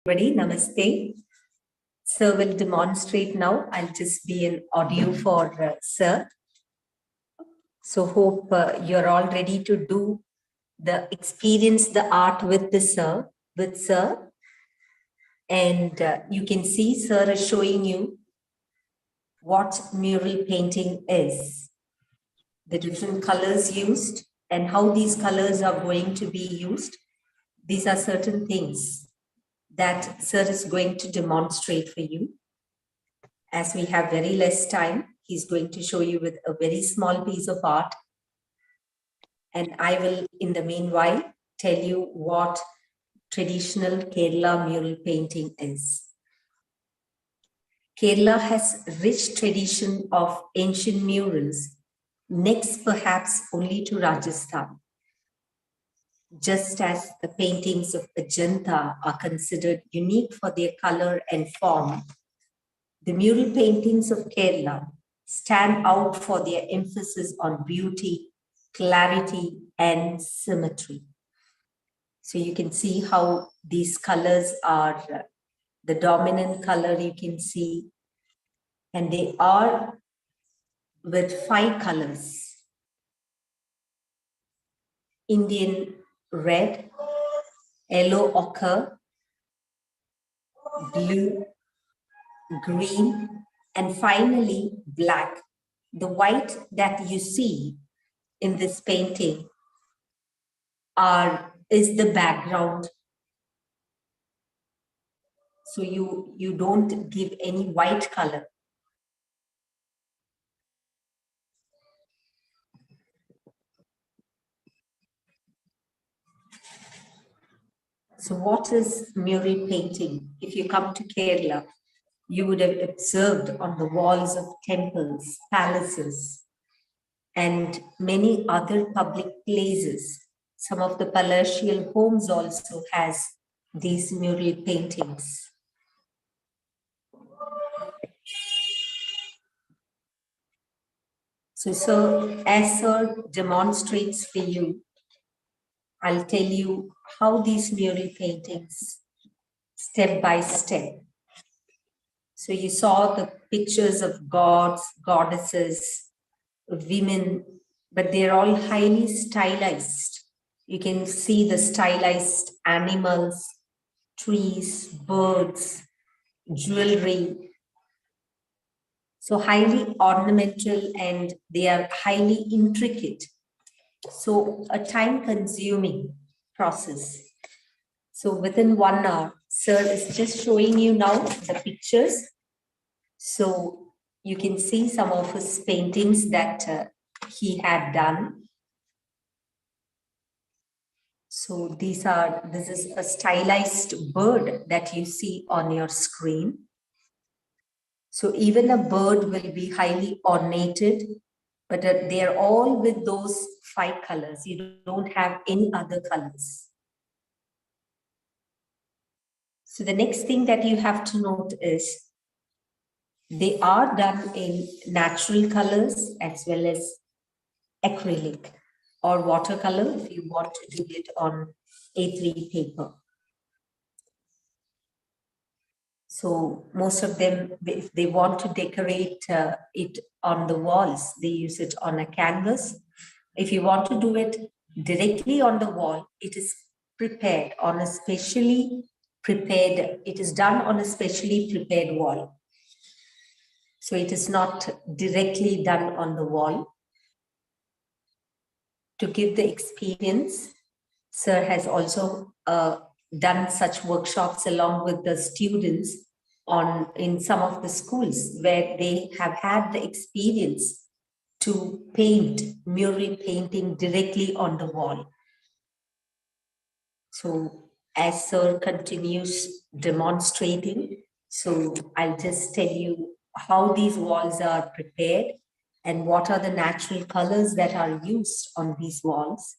Everybody, namaste. Sir will demonstrate now. I'll just be an audio for Sir. So hope you're all ready to do the experience the art with the Sir, And you can see Sir is showing you what mural painting is, the different colors used and how these colors are going to be used. These are certain things that Sir is going to demonstrate for you. As we have very less time, he's going to show you with a very small piece of art. And I will, in the meanwhile, tell you what traditional Kerala mural painting is. Kerala has rich tradition of ancient murals, next perhaps only to Rajasthan. Just as the paintings of Ajanta are considered unique for their color and form, the mural paintings of Kerala stand out for their emphasis on beauty, clarity, and symmetry. So you can see how these colors are the dominant color you can see, and they are with 5 colors: Indian red, yellow ochre, blue, green, and finally black. The white that you see in this painting is the background. So you don't give any white color. So what is mural painting? If you come to Kerala, you would have observed on the walls of temples, palaces, and many other public places. Some of the palatial homes also has these mural paintings. So as Sir demonstrates for you, I'll tell you how these mural paintings, step by step. So you saw the pictures of gods, goddesses, women, but they're all highly stylized. You can see the stylized animals, trees, birds, jewelry. So highly ornamental and they are highly intricate. So a time-consuming process. So within 1 hour, Sir is just showing you now the pictures. So you can see some of his paintings that he had done. So this is a stylized bird that you see on your screen. So even a bird will be highly ornated, but they are all with those 5 colors. You don't have any other colors. So the next thing that you have to note is they are done in natural colors as well as acrylic or watercolor if you want to do it on A3 paper. So most of them, if they want to decorate it on the walls, they use it on a canvas. If you want to do it directly on the wall, it is prepared on a specially prepared, it is done on a specially prepared wall. So it is not directly done on the wall. To give the experience, Sir has also done such workshops along with the students in some of the schools where they have had the experience to paint mural painting directly on the wall. So as Sir continues demonstrating, so I'll just tell you how these walls are prepared and what are the natural colors that are used on these walls.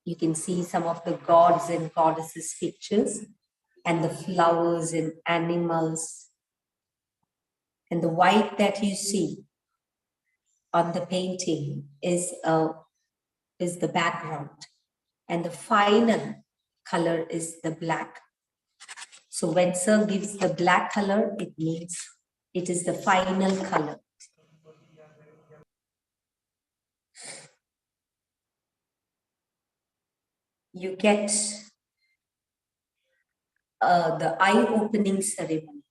You can see some of the gods and goddesses pictures and the flowers and animals. And the white that you see on the painting is the background. And the final color is the black. So when sir gives the black color, it means it is the final color. You get the eye-opening ceremony.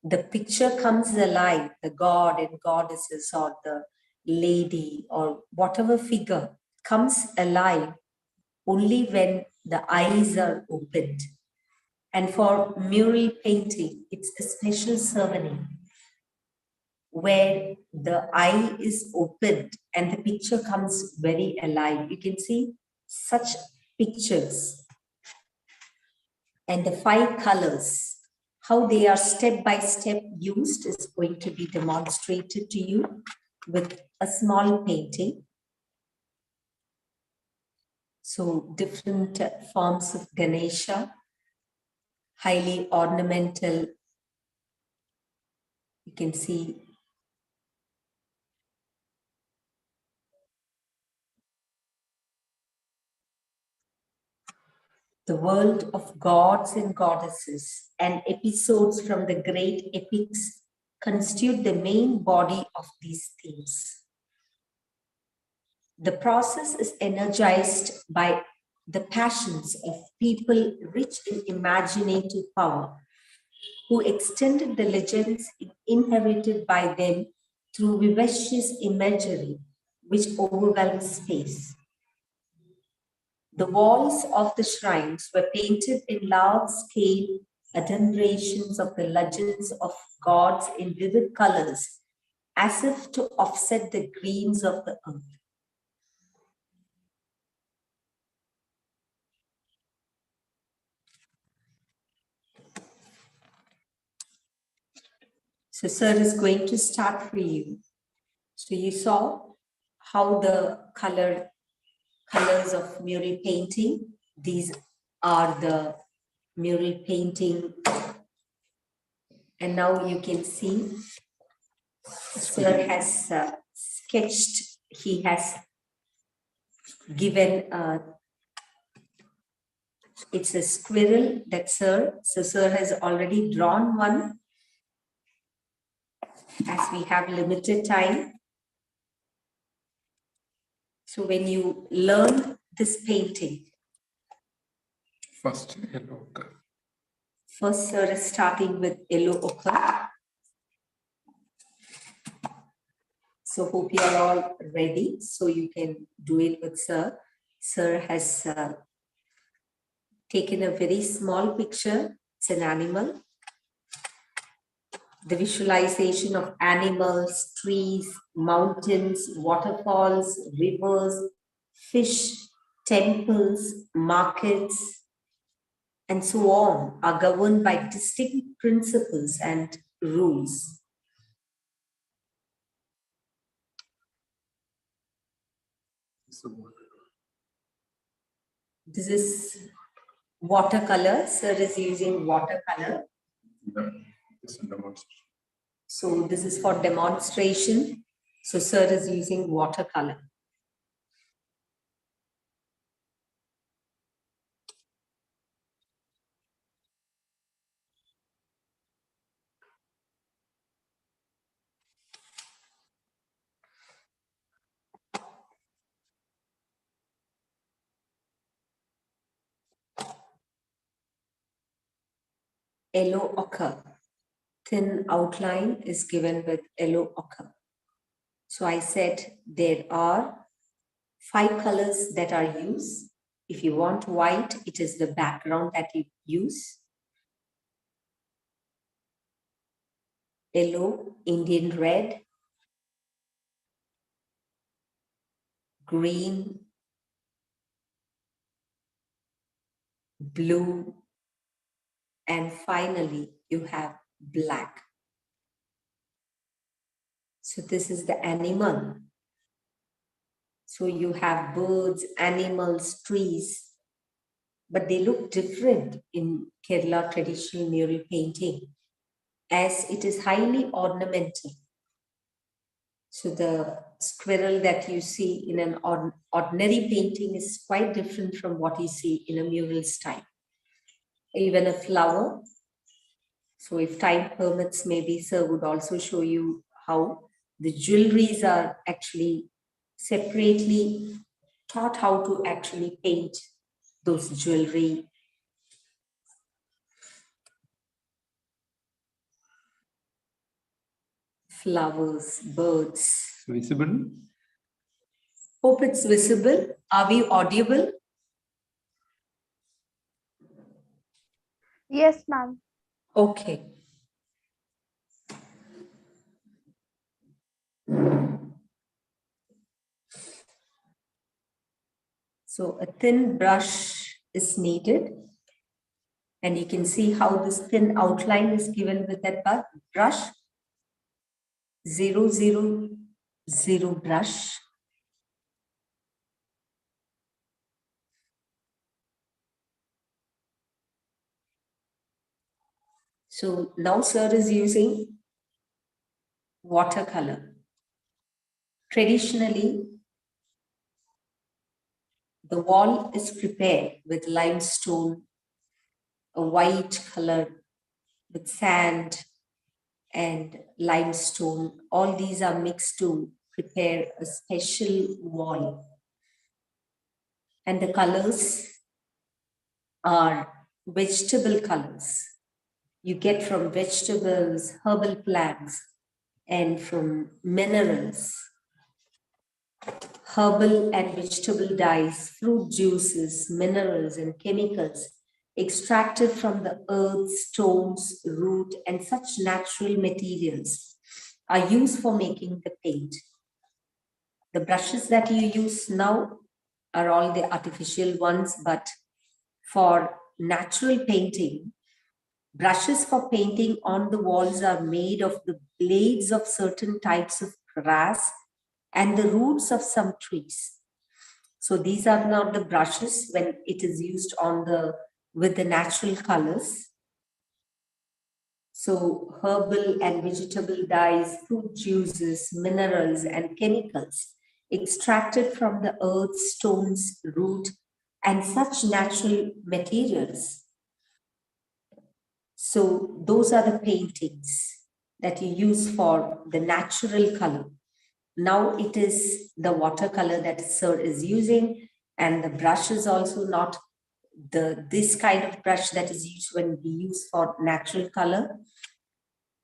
The picture comes alive, the god and goddesses or the lady or whatever figure comes alive only when the eyes are opened. And for mural painting, it's a special ceremony where the eye is opened and the picture comes very alive. You can see such pictures and the 5 colors, how they are step by step used is going to be demonstrated to you with a small painting. So different forms of Ganesha, highly ornamental. You can see the world of gods and goddesses and episodes from the great epics constitute the main body of these themes. The process is energized by the passions of people rich in imaginative power, who extended the legends inherited by them through vivacious imagery which overwhelms space. The walls of the shrines were painted in large-scale adumbrations of the legends of gods in vivid colors, as if to offset the greens of the earth. So sir is going to start for you. So you saw how the colors of mural painting, these are the mural painting. And now you can see sir has sketched, he has given, it's a squirrel that sir, so sir has already drawn one as we have limited time. So when you learn this painting, first yellow ochre. First sir is starting with yellow ochre. So hope you are all ready, so you can do it with sir. Sir has taken a very small picture. It's an animal. The visualization of animals, trees, mountains, waterfalls, rivers, fish, temples, markets, and so on are governed by distinct principles and rules. This is watercolor. Sir is using watercolor. So this is for demonstration. So sir is using watercolor. Yellow ochre. Thin outline is given with yellow ochre. So I said there are 5 colors that are used. If you want white, it is the background that you use. Yellow, Indian red, green, blue, and finally you have black. So this is the animal. So you have birds, animals, trees, but they look different in Kerala traditional mural painting as it is highly ornamental. So the squirrel that you see in an ordinary painting is quite different from what you see in a mural style. Even a flower, So if time permits, maybe sir would also show you how the jewelries are actually separately taught how to actually paint those jewelry. Flowers, birds. Visible? Hope it's visible. Are we audible? Yes, ma'am. Okay. So a thin brush is needed. And you can see how this thin outline is given with that brush. 0, 0, 0 brush. So now sir is using watercolor. Traditionally, the wall is prepared with limestone, a white color with sand and limestone. All these are mixed to prepare a special wall. And the colors are vegetable colors. You get from vegetables, herbal plants, and from minerals. Herbal and vegetable dyes, fruit juices, minerals, and chemicals extracted from the earth, stones, root, and such natural materials are used for making the paint. The brushes that you use now are all the artificial ones, but for natural painting, brushes for painting on the walls are made of the blades of certain types of grass and the roots of some trees. So these are not the brushes when it is used on with the natural colors. So herbal and vegetable dyes, fruit juices, minerals, and chemicals extracted from the earth, stones, root, and such natural materials. So those are the paintings that you use for the natural color. Now it is the watercolor that sir is using, and the brush is also not this kind of brush that is used when we use for natural color.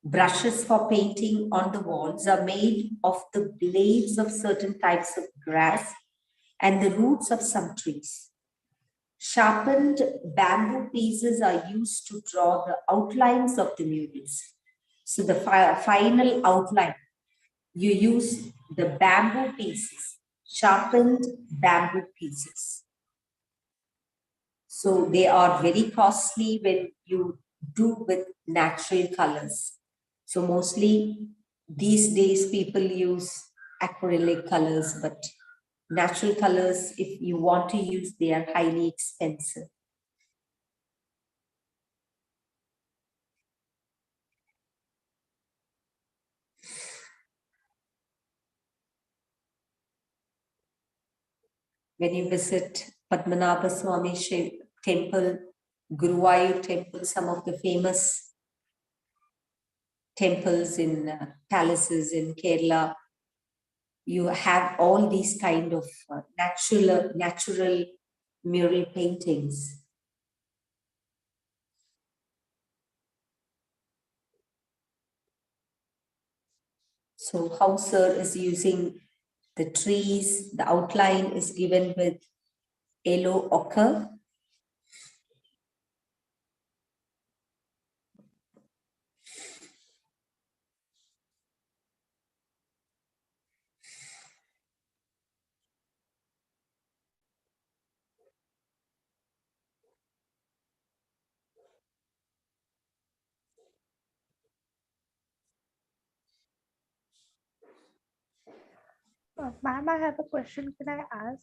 Brushes for painting on the walls are made of the blades of certain types of grass and the roots of some trees. Sharpened bamboo pieces are used to draw the outlines of the murals. So the final outline, you use the bamboo pieces, sharpened bamboo pieces. So they are very costly when you do with natural colors. So mostly these days people use acrylic colors, but natural colors, if you want to use, they are highly expensive. When you visit Padmanabha Swami temple, Guruvayur temple, some of the famous temples in palaces in Kerala, you have all these kind of natural mural paintings. So how sir is using the trees, the outline is given with yellow ochre. Ma'am, I have a question. Can I ask?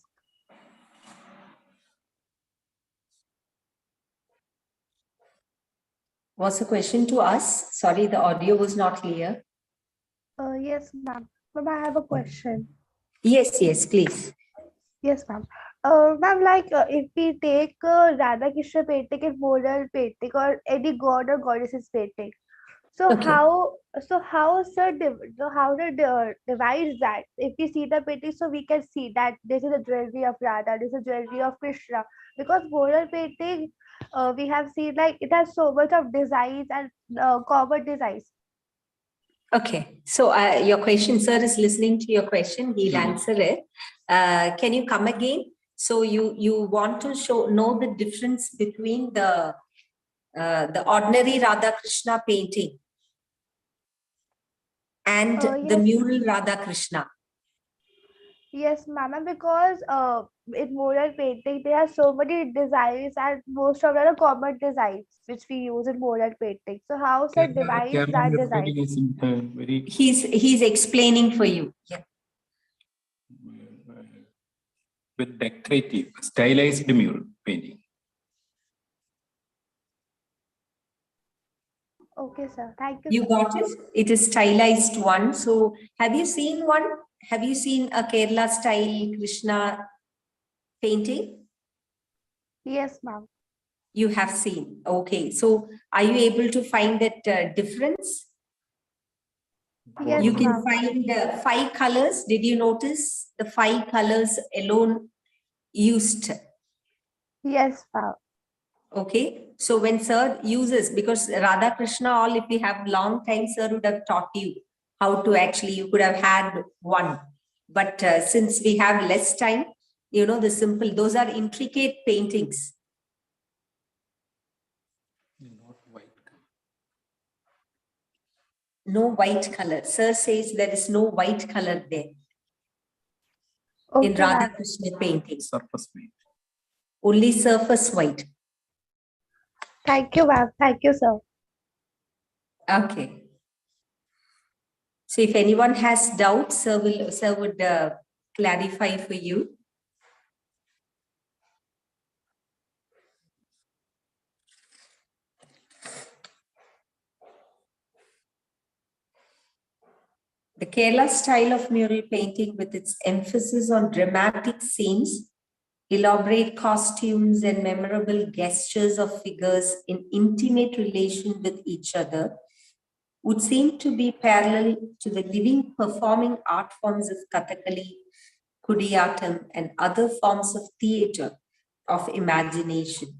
Was a question to us? Sorry, the audio was not clear. Yes, ma'am. Ma'am, I have a question. Yes, please. Yes, ma'am. Ma'am, like if we take Radha Krishna painting and Mural painting or any god or goddesses painting, so Okay. how sir so how to divide that? If we see the painting, so we can see that this is a jewelry of Radha, this is a jewelry of Krishna. Because Mural painting, we have seen like it has so much of designs and common designs. Okay. So your question, sir, is listening to your question. He'll answer it. Can you come again? So you want to know the difference between the ordinary Radha Krishna painting and the Yes, mural Radha Krishna. yes, ma'am. And because in mural painting there are so many designs and most of them are common designs which we use in mural painting. So how sir divides Camera that recording design? is in, very He's explaining for you. Yeah. with decorative, stylized mural painting. Okay, sir. Thank you, You sir. got it? It is stylized one. So have you seen one? Have you seen a Kerala style Krishna painting? Yes, ma'am. You have seen. Okay. So are you able to find that difference? Yes, You can ma'am. find 5 colors. Did you notice the 5 colors alone used? Yes, ma'am. Okay. So when sir uses, because Radha Krishna, all if we have long time, sir would have taught you how to actually, you could have had one. But since we have less time, the simple, those are intricate paintings. Not white. No white color. Sir says there is no white color there in Okay, Radha ma'am. Krishna painting. Surface paint. Only surface white. Thank you, ma'am. Thank you, sir. Okay. So if anyone has doubts, sir would clarify for you. The Kerala style of mural painting, with its emphasis on dramatic scenes, elaborate costumes, and memorable gestures of figures in intimate relation with each other, would seem to be parallel to the living performing art forms of Kathakali, Kudiyattam, and other forms of theatre of imagination.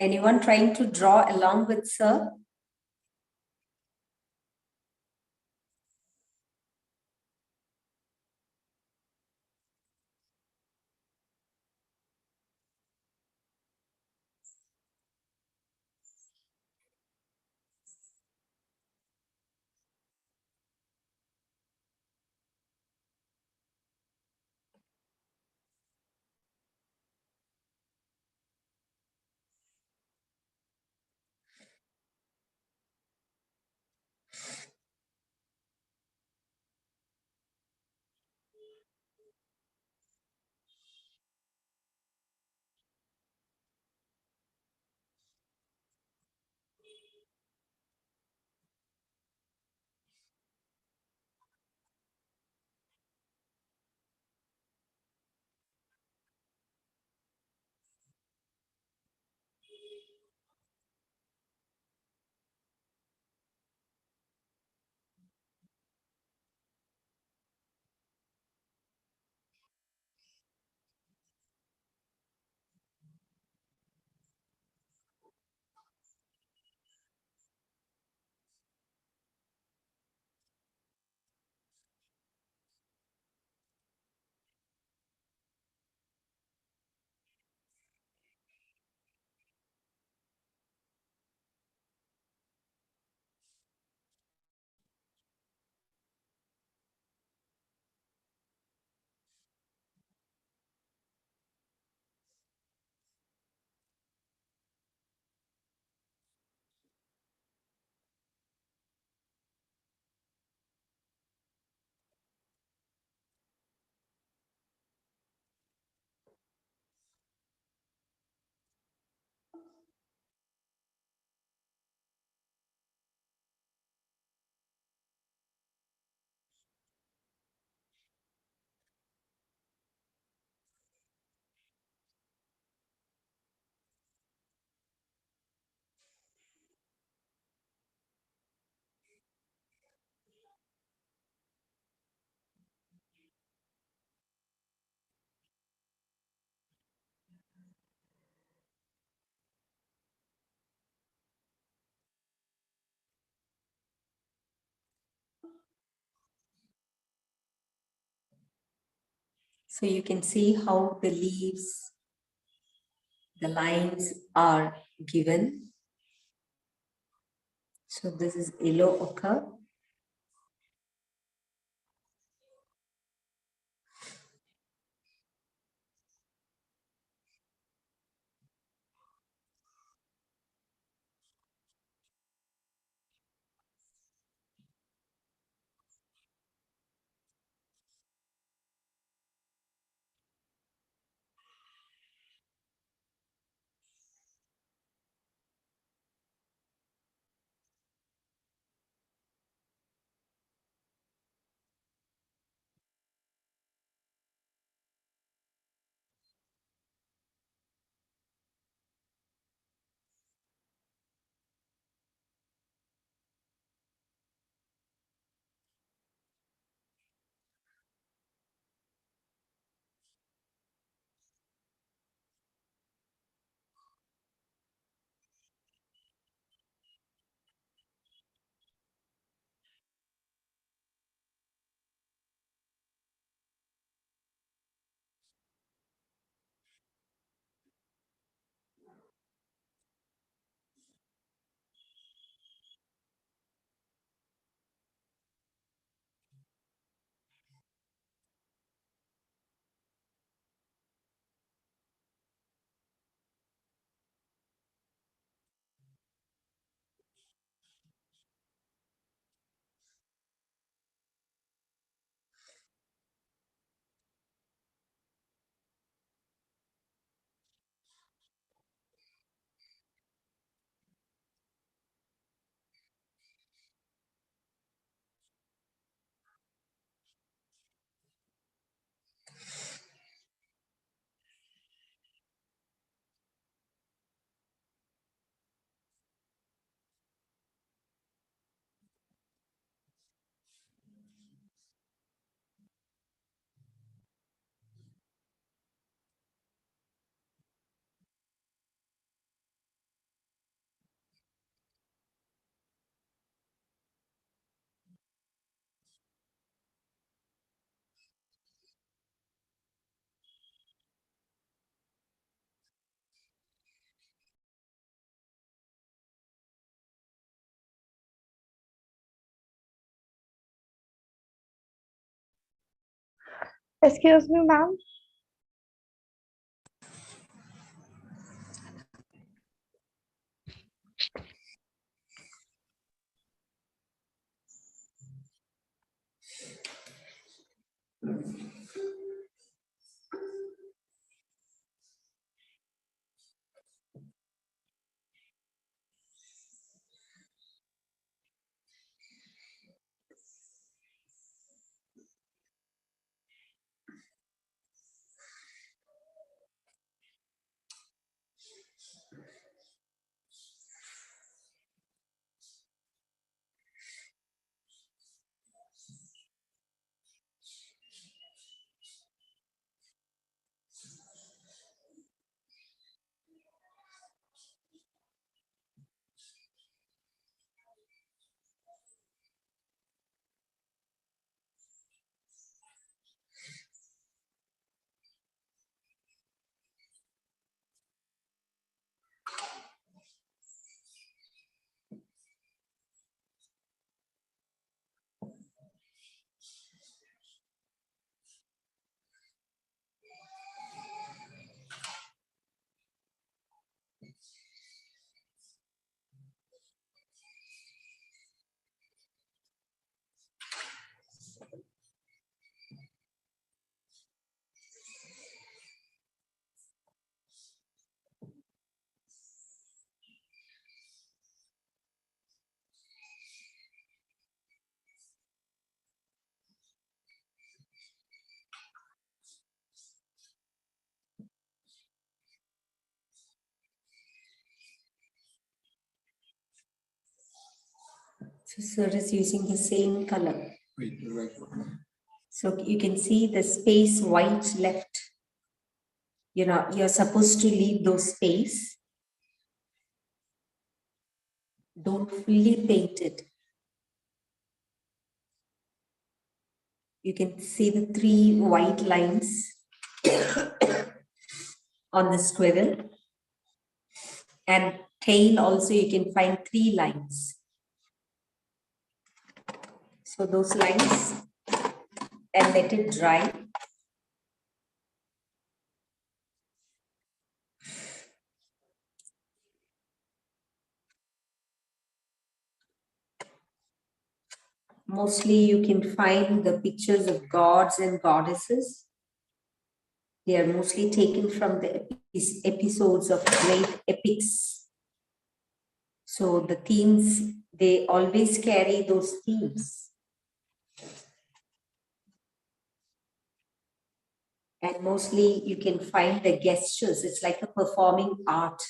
Anyone trying to draw along with sir? So you can see how the leaves, the lines are given. So this is yellow ochre. Excuse me, ma'am. So sir is using the same color. Wait, right. So you can see the space white left. You know, you're supposed to leave those space. Don't fully paint it. You can see the 3 white lines on the squirrel. And tail also you can find 3 lines. So those lines, and let it dry. Mostly you can find the pictures of gods and goddesses. They are mostly taken from the episodes of great epics. So the themes, they always carry those themes. And mostly you can find the gestures. It's like a performing art.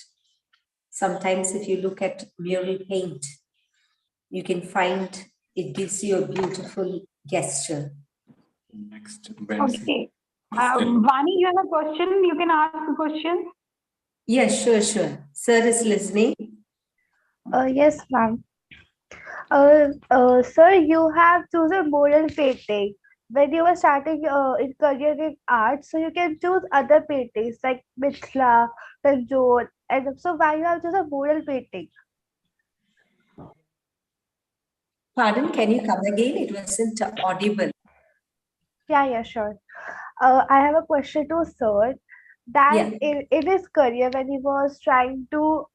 Sometimes if you look at mural paint, you can find it gives you a beautiful gesture. Next, Okay. Vani, you have a question? You can ask a question. Yes, sure. Sir is listening. Yes, ma'am. Sir, you have chosen mural painting when you were starting in career in art, so you can choose other paintings like Mithla, Tanjore, and so why you have chosen mural painting? Pardon, can you come again? It wasn't audible. Yeah, sure. I have a question to sir. That Yeah. in his career, when he was trying to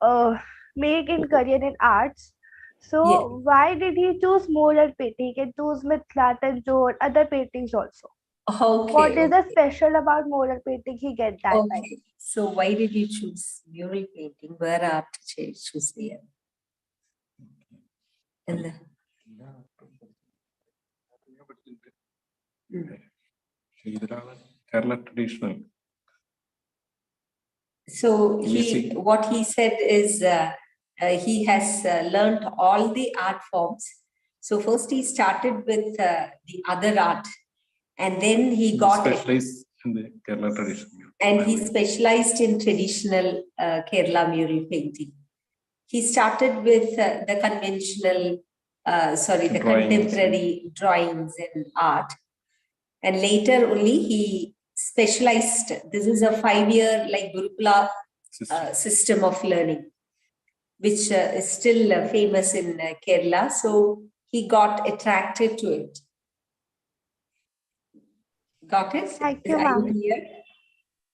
make in career in arts, so Yeah. why did he choose mural painting? He can choose Mithla, Tanjore, other paintings also. What Okay. is the special about mural painting he get that time? Okay. So why did you choose mural painting? Where art choose there? In the Kerala traditional. So Music. what he said is he has learned all the art forms. So first he started with the other art, and then he got it, Specialized in the Kerala tradition. and he specialized in traditional Kerala mural painting. He started with the conventional, the Drawings. contemporary drawings and art, and later only he specialized. This is a 5-year like Gurukula system of learning, which is still famous in Kerala. So he got attracted to it. Got it? Thank you, Are you ma'am. clear?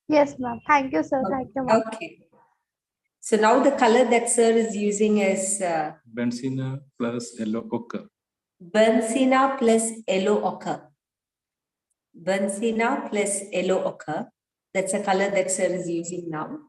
Yes, ma'am. Thank you, sir. Thank you, ma'am. Okay. So now the color that sir is using is Benzina plus yellow ochre. Benzina plus yellow ochre. Benzina plus yellow ochre. That's a color that sir is using now.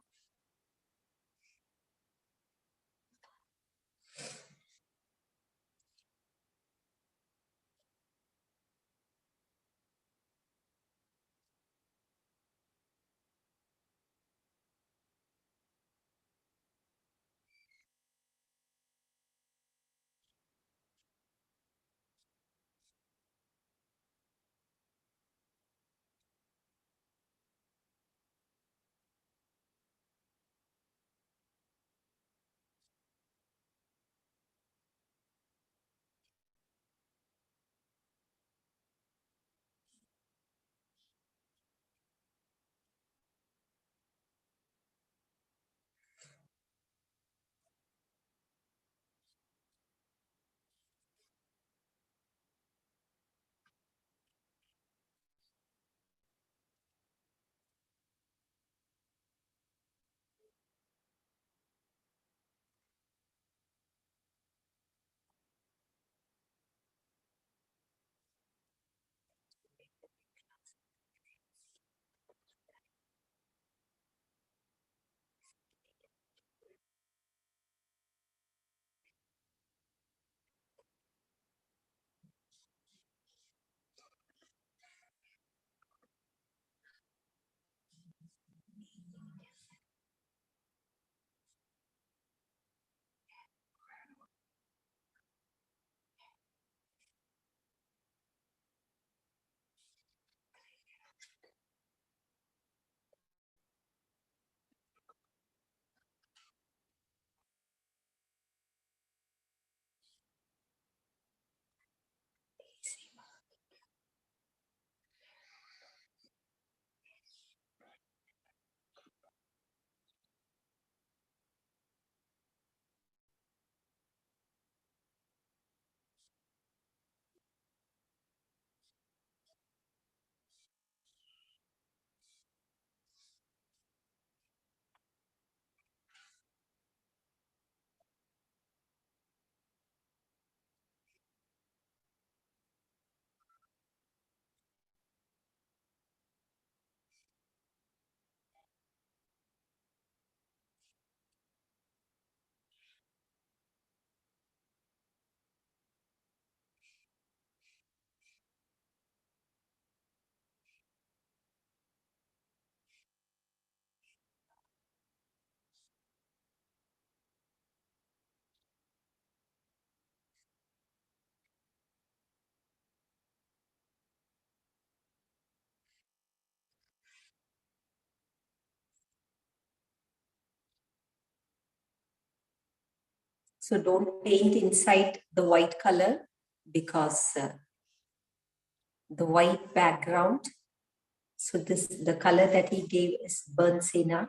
So don't paint inside the white color because the white background. So the color that he gave is burnt sienna.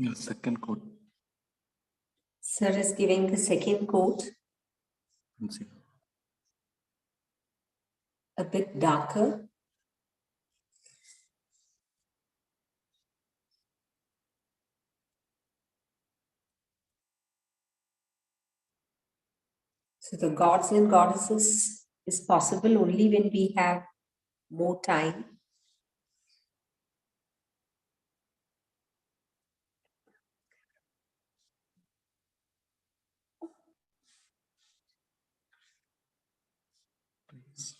Your second coat. Sir is giving the second coat Pencil. a bit darker. So the gods and goddesses is possible only when we have more time. Please.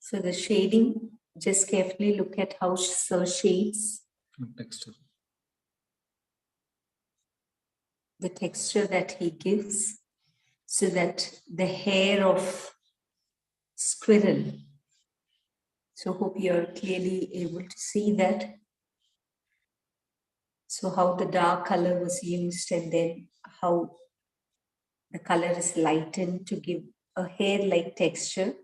So the shading, just carefully look at how Sir shades Texture. the texture that he gives so that the hair of squirrel. So hope you're clearly able to see that. So how the dark color was used and then how the color is lightened to give a hair-like texture.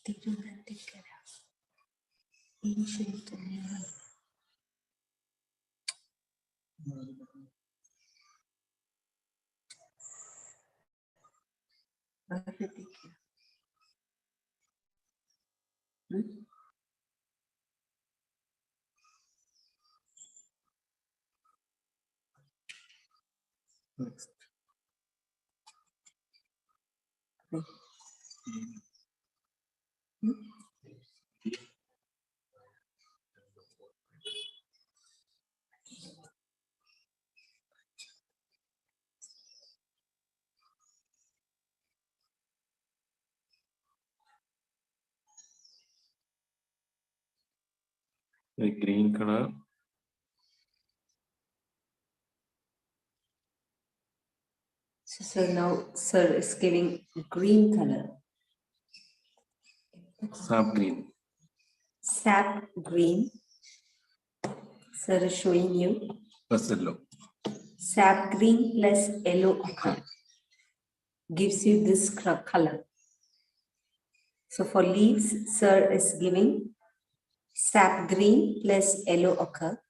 Tiruvannamalai, ancient mural. Prakriti. Next. A green color. So now sir is giving green color. Sap green. Sap green. Sir is showing you. Plus yellow. Sap green plus yellow ochre gives you this color. So for leaves, sir is giving sap green plus yellow ochre.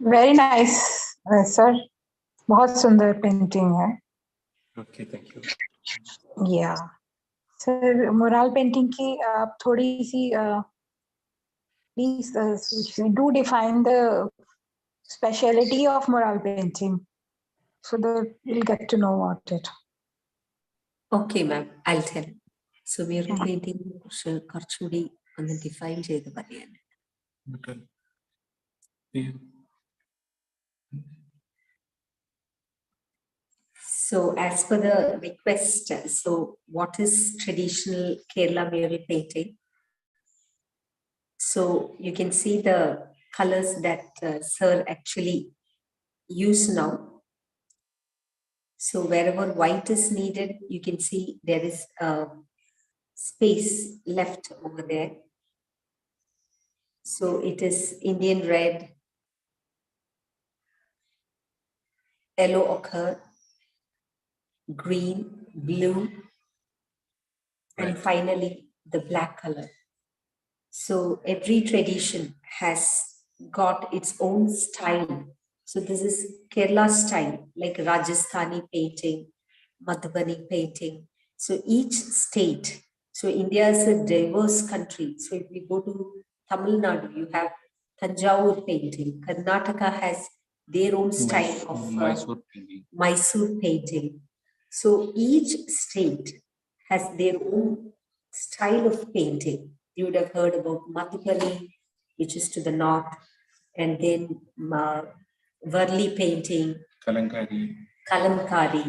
Very nice sir, बहुत सुंदर painting है। Okay, thank you. या sir, mural painting की आप थोड़ी सी please do define the speciality of mural painting so that we'll get to know about it. Okay, ma'am, I'll tell. So mural painting കുറച്ചുകൂടി ഒന്ന് ഡിഫൈൻ ചെയ്ത് പറയാൻ. Okay. Yeah. So as per the request, so what is traditional Kerala mural painting? So you can see the colors that sir actually use now. So wherever white is needed, you can see there is a space left over there. So it is Indian red, yellow ochre, green, blue, and Right. finally the black color. So every tradition has got its own style. So this is Kerala style, like Rajasthani painting, Madhubani painting. So each state, so India is a diverse country. So if we go to Tamil Nadu, you have Tanjavur painting. Karnataka has their own style of Mysore painting. Mysore painting. So each state has their own style of painting. You would have heard about Madhubani, which is to the north, and then Varli painting, Kalankari. Kalamkari.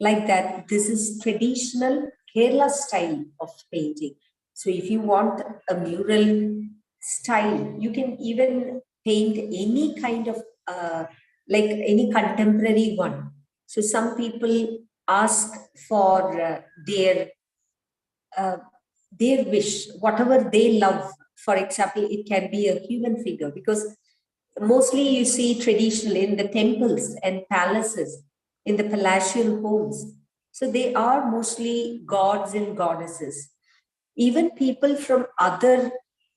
Like that, this is traditional Kerala style of painting. So if you want a mural style, you can even paint any kind of, like any contemporary one. So some people ask for their wish, whatever they love. For example, it can be a human figure, because mostly you see traditional in the temples and palaces, in the palatial homes. So they are mostly gods and goddesses. Even people from other,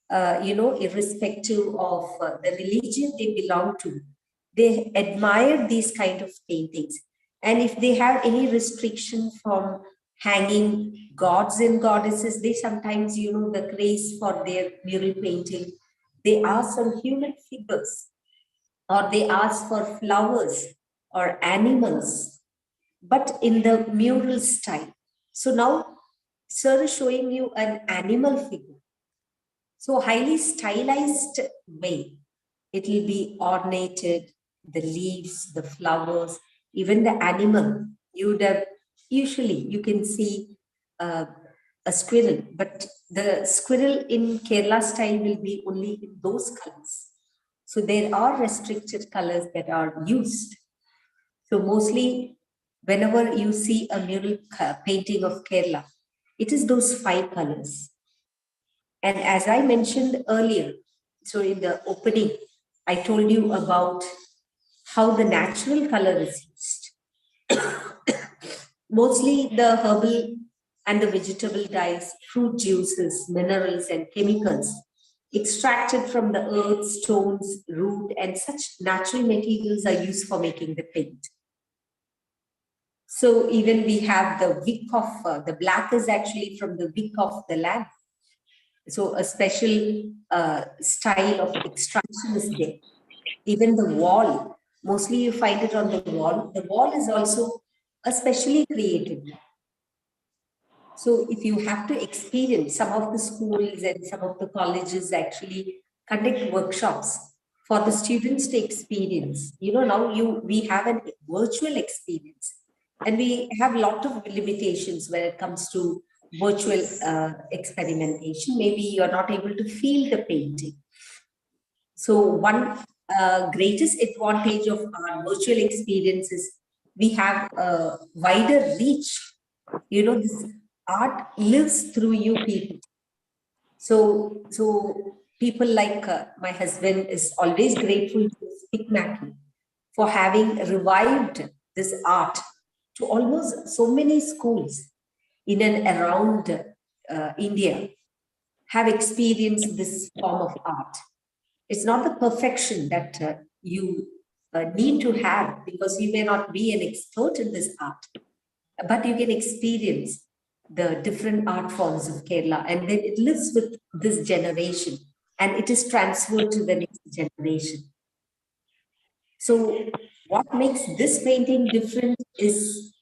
irrespective of the religion they belong to, they admire these kind of paintings. And if they have any restriction from hanging gods and goddesses, they sometimes, the craze for their mural painting, they ask some human figures, or they ask for flowers or animals, but in the mural style. So now, sir is showing you an animal figure. So highly stylized way. It will be ornated, the leaves, the flowers, even the animal. You would have, usually you can see a squirrel, but the squirrel in Kerala style will be only in those colors. So there are restricted colors that are used. So mostly whenever you see a mural painting of Kerala, it is those 5 colors. And as I mentioned earlier, so in the opening, I told you about how the natural color is used. Mostly the herbal and the vegetable dyes, fruit juices, minerals, and chemicals extracted from the earth, stones, root, and such natural materials are used for making the paint. So even we have the wick of, the black is actually from the wick of the lamb. So a special style of extraction is there. Even the wall, mostly you find it on the wall. The wall is also a specially created one. So if you have to experience, some of the schools and some of the colleges actually conduct workshops for the students to experience. Now we have a virtual experience, and we have a lot of limitations when it comes to virtual experimentation. Maybe you're not able to feel the painting. So one greatest advantage of our virtual experience is we have a wider reach. This art lives through you people. So people like my husband is always grateful to Stick Mackey for having revived this art to almost so many schools in and around India have experienced this form of art. It's not the perfection that you need to have, because you may not be an expert in this art, but you can experience the different art forms of Kerala, and then it lives with this generation and it is transferred to the next generation. So what makes this painting different is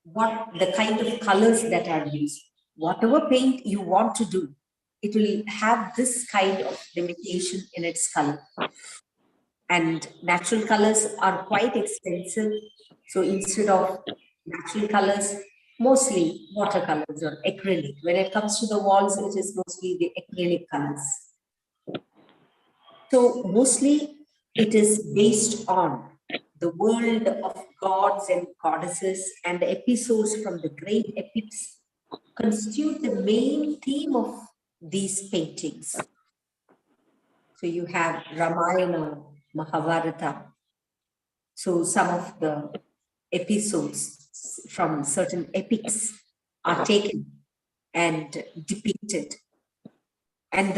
what the kind of colors that are used. Whatever paint you want to do, it will have this kind of limitation in its color. And natural colors are quite expensive. So instead of natural colors, mostly watercolors or acrylic. When it comes to the walls, it is mostly the acrylic colors. So mostly it is based on the world of gods and goddesses, and the episodes from the great epics constitute the main theme of these paintings. So you have Ramayana, Mahabharata. So some of the episodes from certain epics are taken and depicted. And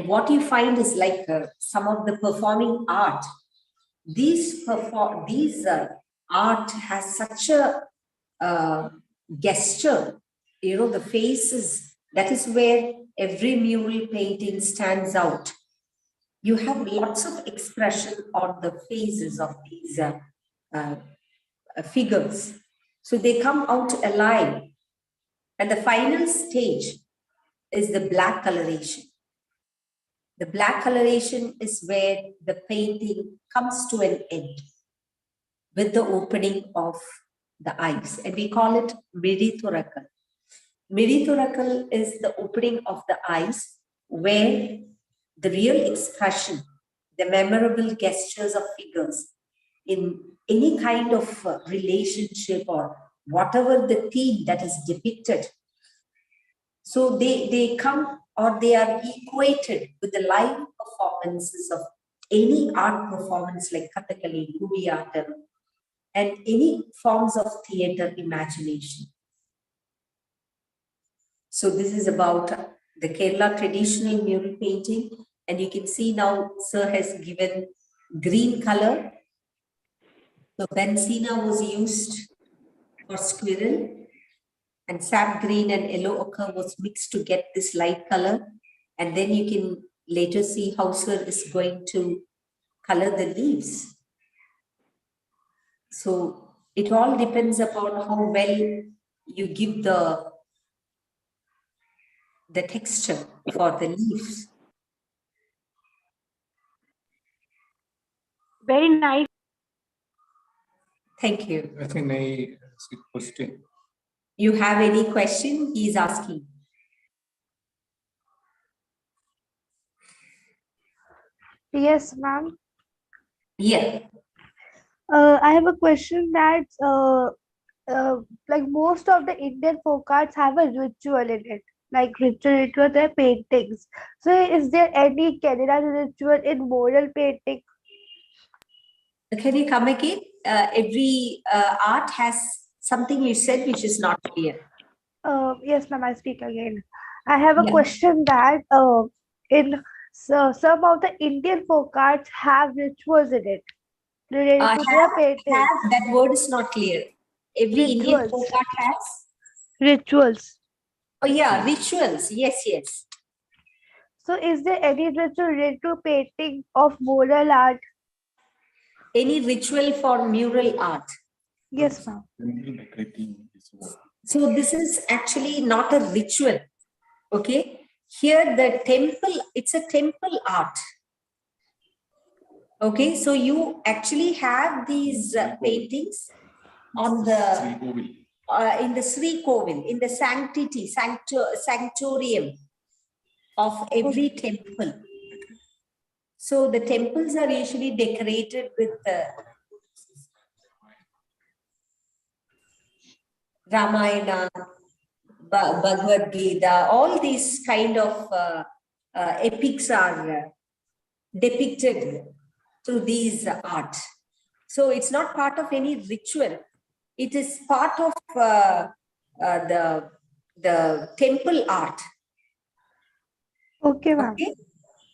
what you find is like some of the performing art. These art has such a gesture, the faces. That is where every mural painting stands out. You have lots of expression on the faces of these figures. So they come out alive. And the final stage is the black coloration. The black coloration is where the painting comes to an end with the opening of the eyes. And we call it Midithurakal. Midithurakal is the opening of the eyes, where the real expression, the memorable gestures of figures in any kind of relationship or whatever the theme that is depicted. So they come, or they are equated with the live performances of any art performance like Kathakali, Gudiyattam, and any forms of theater imagination. So this is about the Kerala traditional mural painting, and you can see now Sir has given green color. So benzina was used for squirrel, and sap green and yellow ochre was mixed to get this light color. And then you can later see how Sir is going to color the leaves. So it all depends upon how well you give the texture for the leaves. Very nice. Thank you. I think I ask a question. You have any question? He is asking. Yes, ma'am. Yeah. I have a question that like most of the Indian folk arts have a ritual in it, like ritual their paintings. So is there any Canada ritual in mural painting? Can you come again? Every art has something you said which is not clear. Yes, ma'am, I speak again. I have a Yeah. question that in some of the Indian folk arts have rituals in it related to their painting. That word is not clear. Every Indian Rituals. folk art has? Rituals. Oh yeah, rituals. Yes, yes. So is there any ritual related to painting of mural art? Any ritual for mural art? Yes, ma'am. So this is actually not a ritual. Okay. Here the temple, it's a temple art. Okay. So you actually have these paintings on the in the Shri Kovil, in the sanctorium of every temple. So the temples are usually decorated with Ramayana, Bhagavad Gita, all these kind of epics are depicted through these art. So it's not part of any ritual. It is part of the temple art. Okay, ma'am. Okay.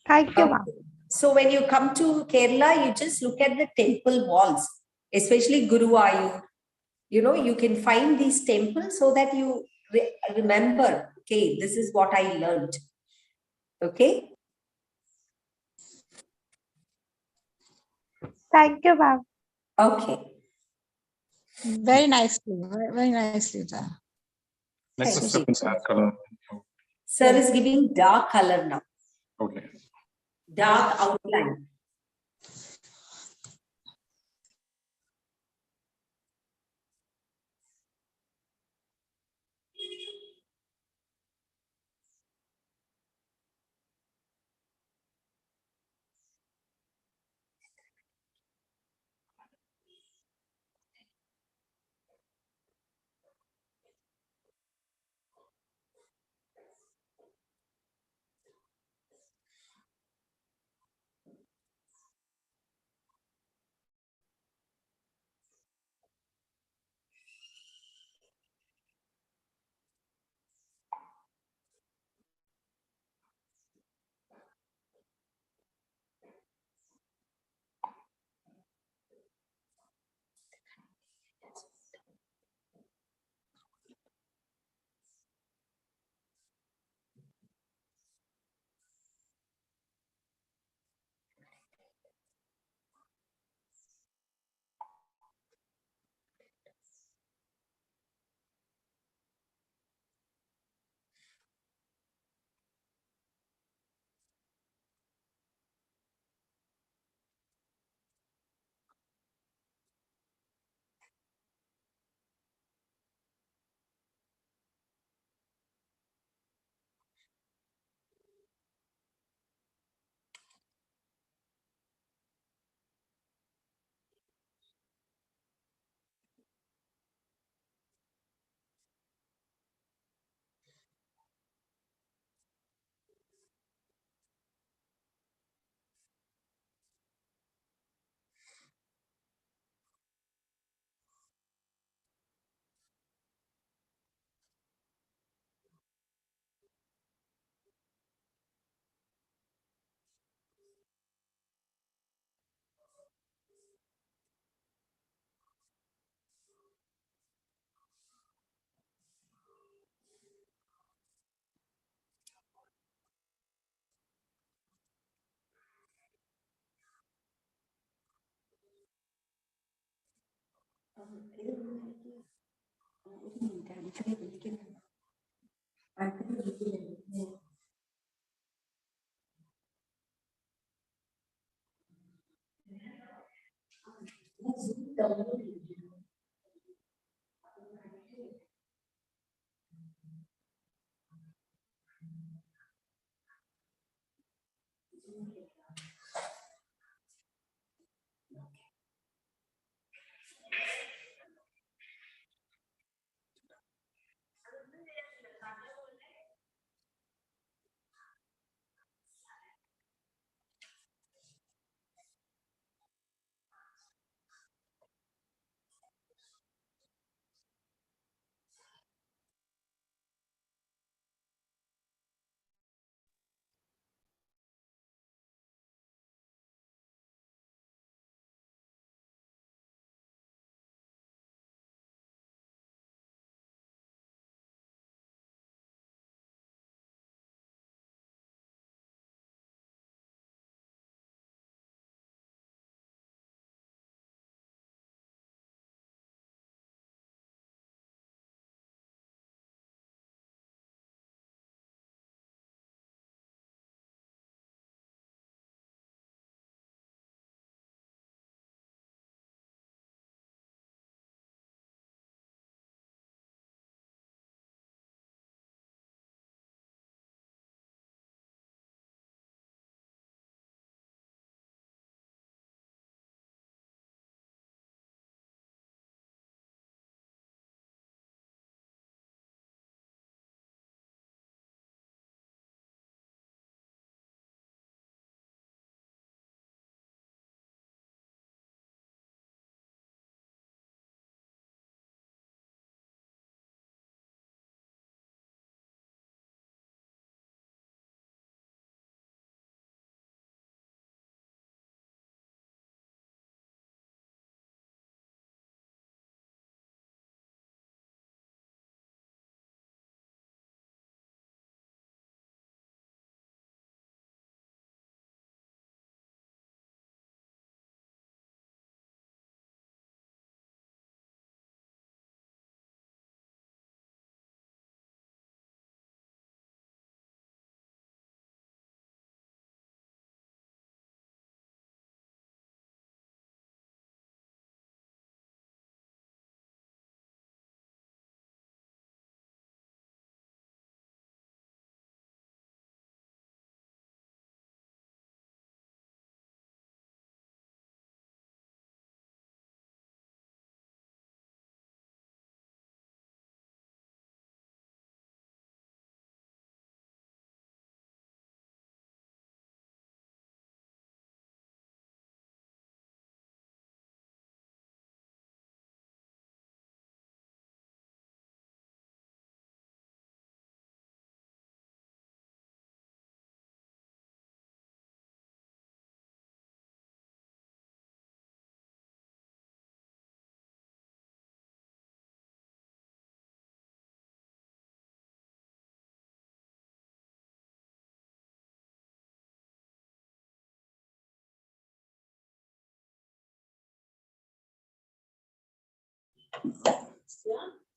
Thank you, ma'am. So when you come to Kerala, you just look at the temple walls, especially Guruvayur. You know, you can find these temples so that you remember, okay, this is what I learned. Okay. Thank you, ma'am. Okay. Very nicely, very nicely done. Next Thank step you. is dark color. Sir is giving dark color now, Okay. dark outline.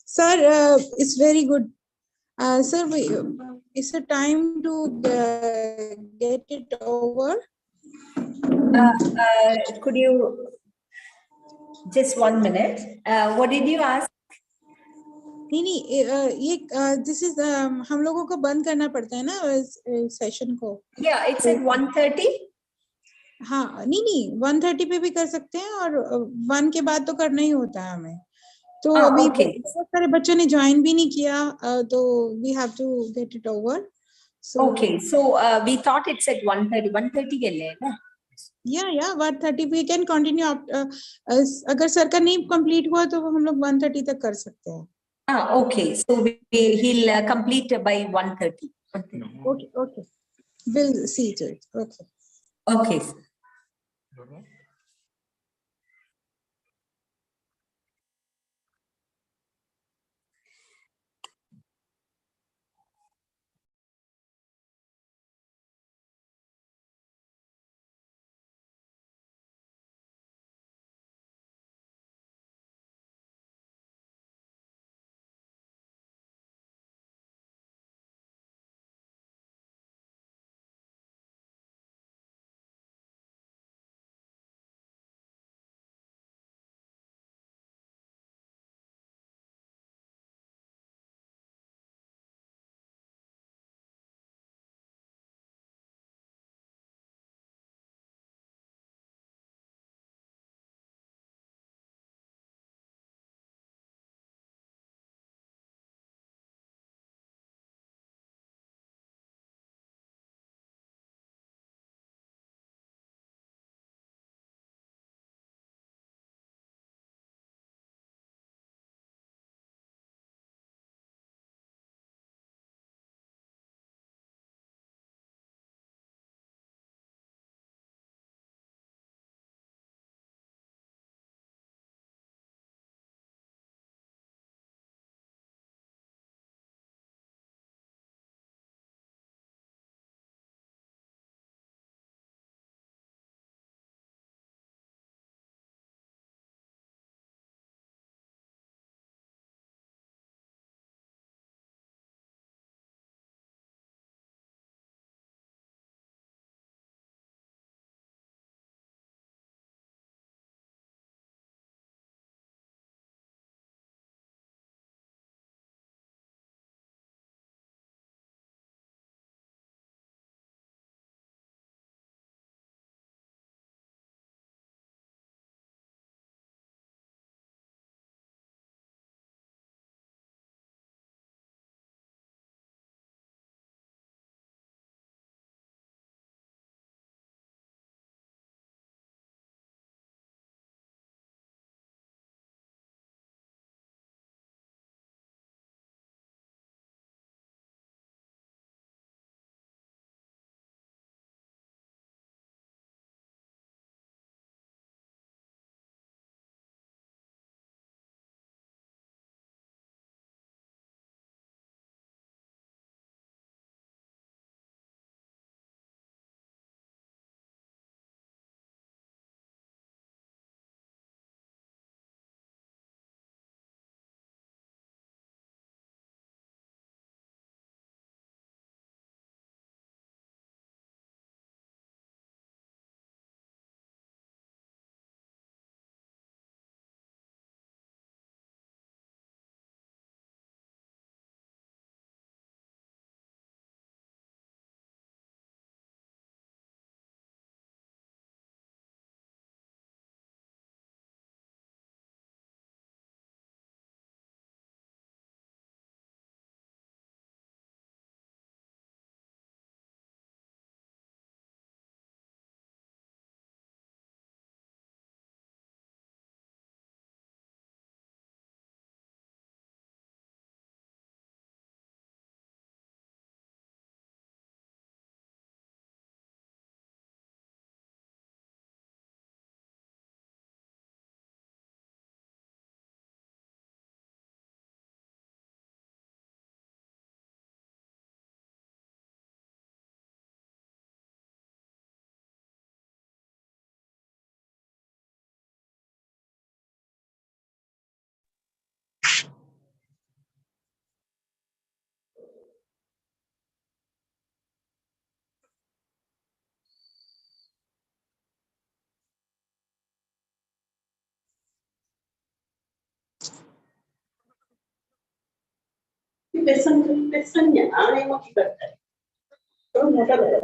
Sir, it's very good. Sir, it's a time to get it over. Could you just 1 minute? What did you ask? नहीं ये this is हम लोगों को बंद करना पड़ता है ना सेशन को. Yeah, it's at 1:30. हाँ नहीं 1:30 पे भी कर सकते हैं और 1 के बाद तो करना ही होता है हमें. तो अभी Okay. बहुत सारे बच्चों ने ज्वाइन भी नहीं किया तो we have to get it over. Okay, so we thought it's at 1:30. 1:30 के लिए ना? या 1:30 वी कैन कंटिन्यू. अगर सर का नहीं कंप्लीट हुआ तो हम लोग 1:30 तक कर सकते हैं. Okay, so he'll complete by 1:30. Okay. We'll see to it. Okay. Okay. No. Pesannya yang mau kita. Kalau modal.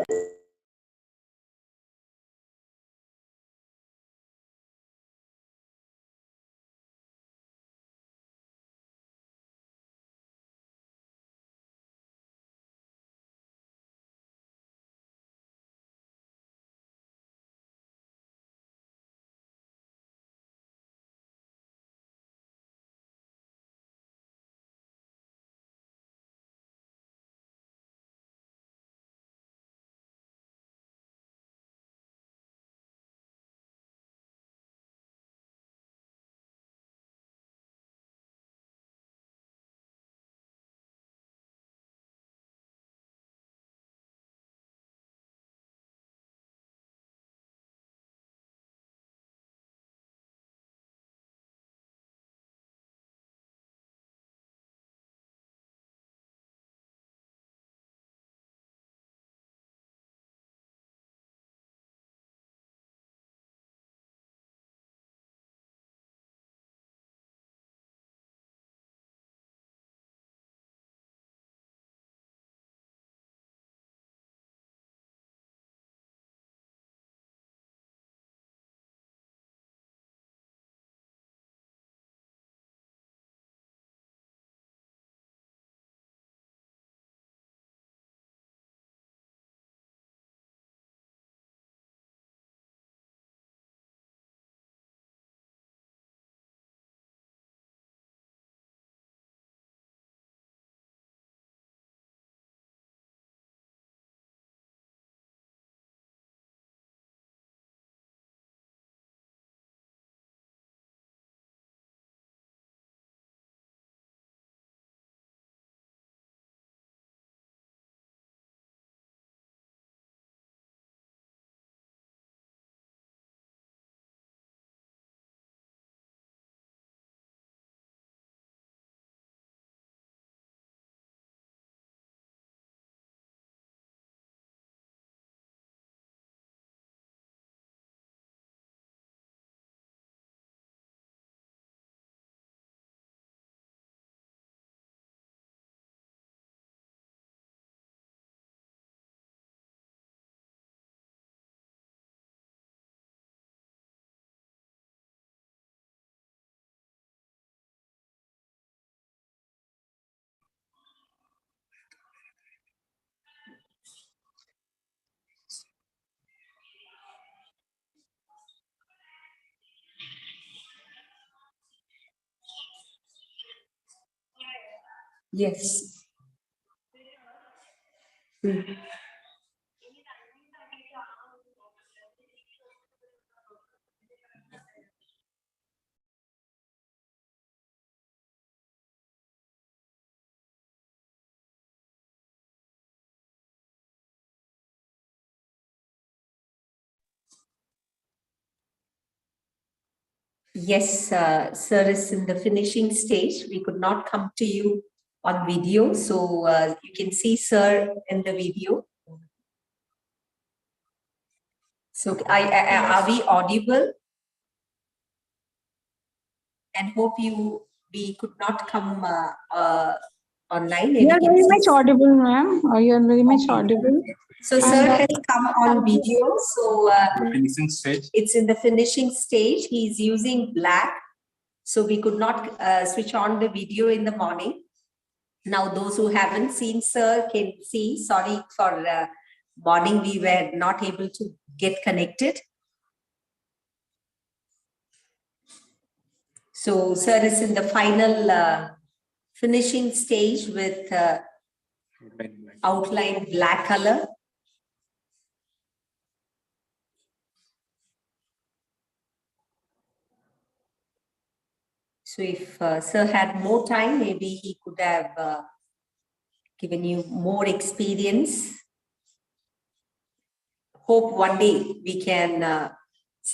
Yes. Mm. Yes, sir is in the finishing stage. We could not come to you on video, so you can see sir in the video. So are we audible? And hope we could not come online. You are We can very see much audible, ma'am. You are very much audible. So sir has come on video. So Finishing stage. it's in the finishing stage. He's using black. So we could not switch on the video in the morning. Now those who haven't seen sir can see. Sorry for morning we were not able to get connected. So sir is in the final finishing stage with outline black color. So if sir had more time, maybe he could have given you more experience. Hope one day we can,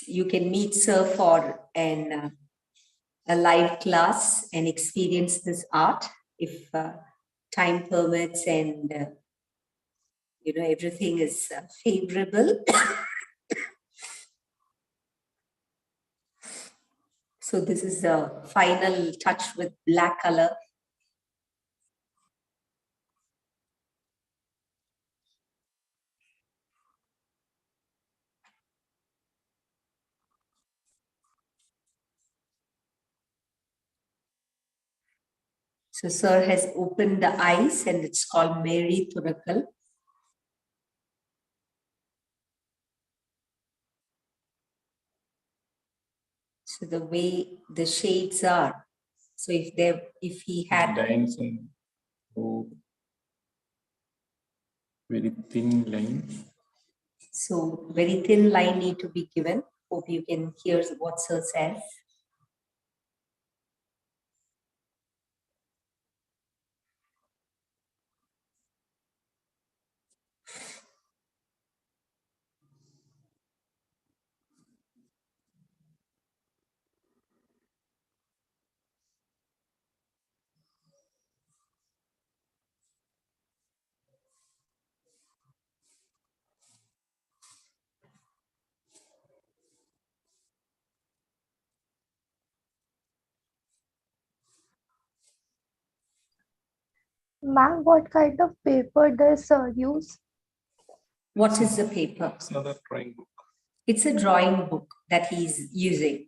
you can meet sir for a live class and experience this art if time permits and everything is favorable. So this is the final touch with black color. So sir has opened the eyes and it's called Mary Turakal. So the way the shades are. So if he had Lines and oh, very thin line. so very thin line need to be given. Hope you can hear what sir says. Ma'am, what kind of paper does sir use? What is the paper? It's another drawing book. It's a drawing book that he's using.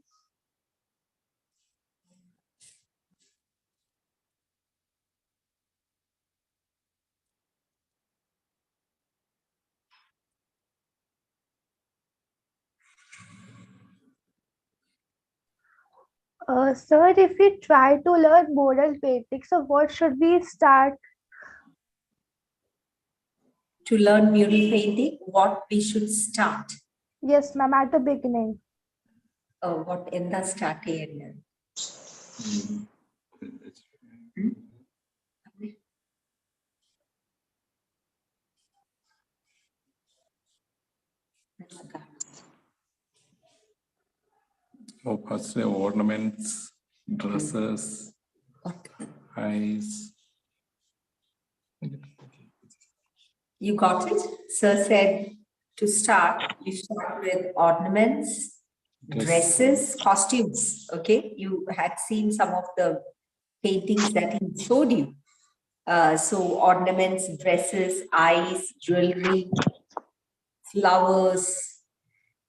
Sir, if we try to learn mural painting, so what should we start? To learn mural painting, what we should start? Yes, ma'am, at the beginning. What എന്താ start ചെയ്യുന്നത്? Oh, first ornaments, dresses, eyes. You got it? Sir said to start, you start with ornaments, dresses, costumes. Okay, you had seen some of the paintings that he showed you. So ornaments, dresses, eyes, jewelry, flowers.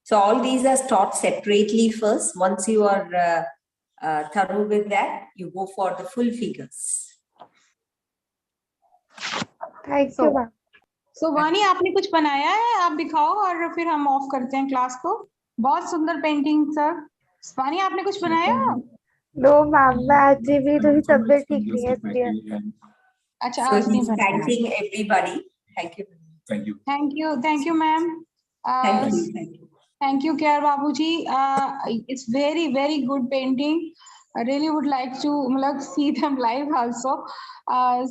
So all these are taught separately first. Once you are thorough with that, you go for the full figures. Thank So- you, ma'am. सो वानी आपने कुछ बनाया है, आप दिखाओ और फिर हम ऑफ करते हैं क्लास को. बहुत सुंदर पेंटिंग सर. वानी आपने कुछ बनाया? No, ma'am, मैं आज भी थोड़ी तबीयत ठीक नहीं है इसलिए. अच्छा, So आज नहीं he's बनाया. thanking everybody. Thank you. Thank you. Thank you ma'am. Thank you. Thank you. Thank you, Care Babu ji. It's very good painting. I really would like to see them live also.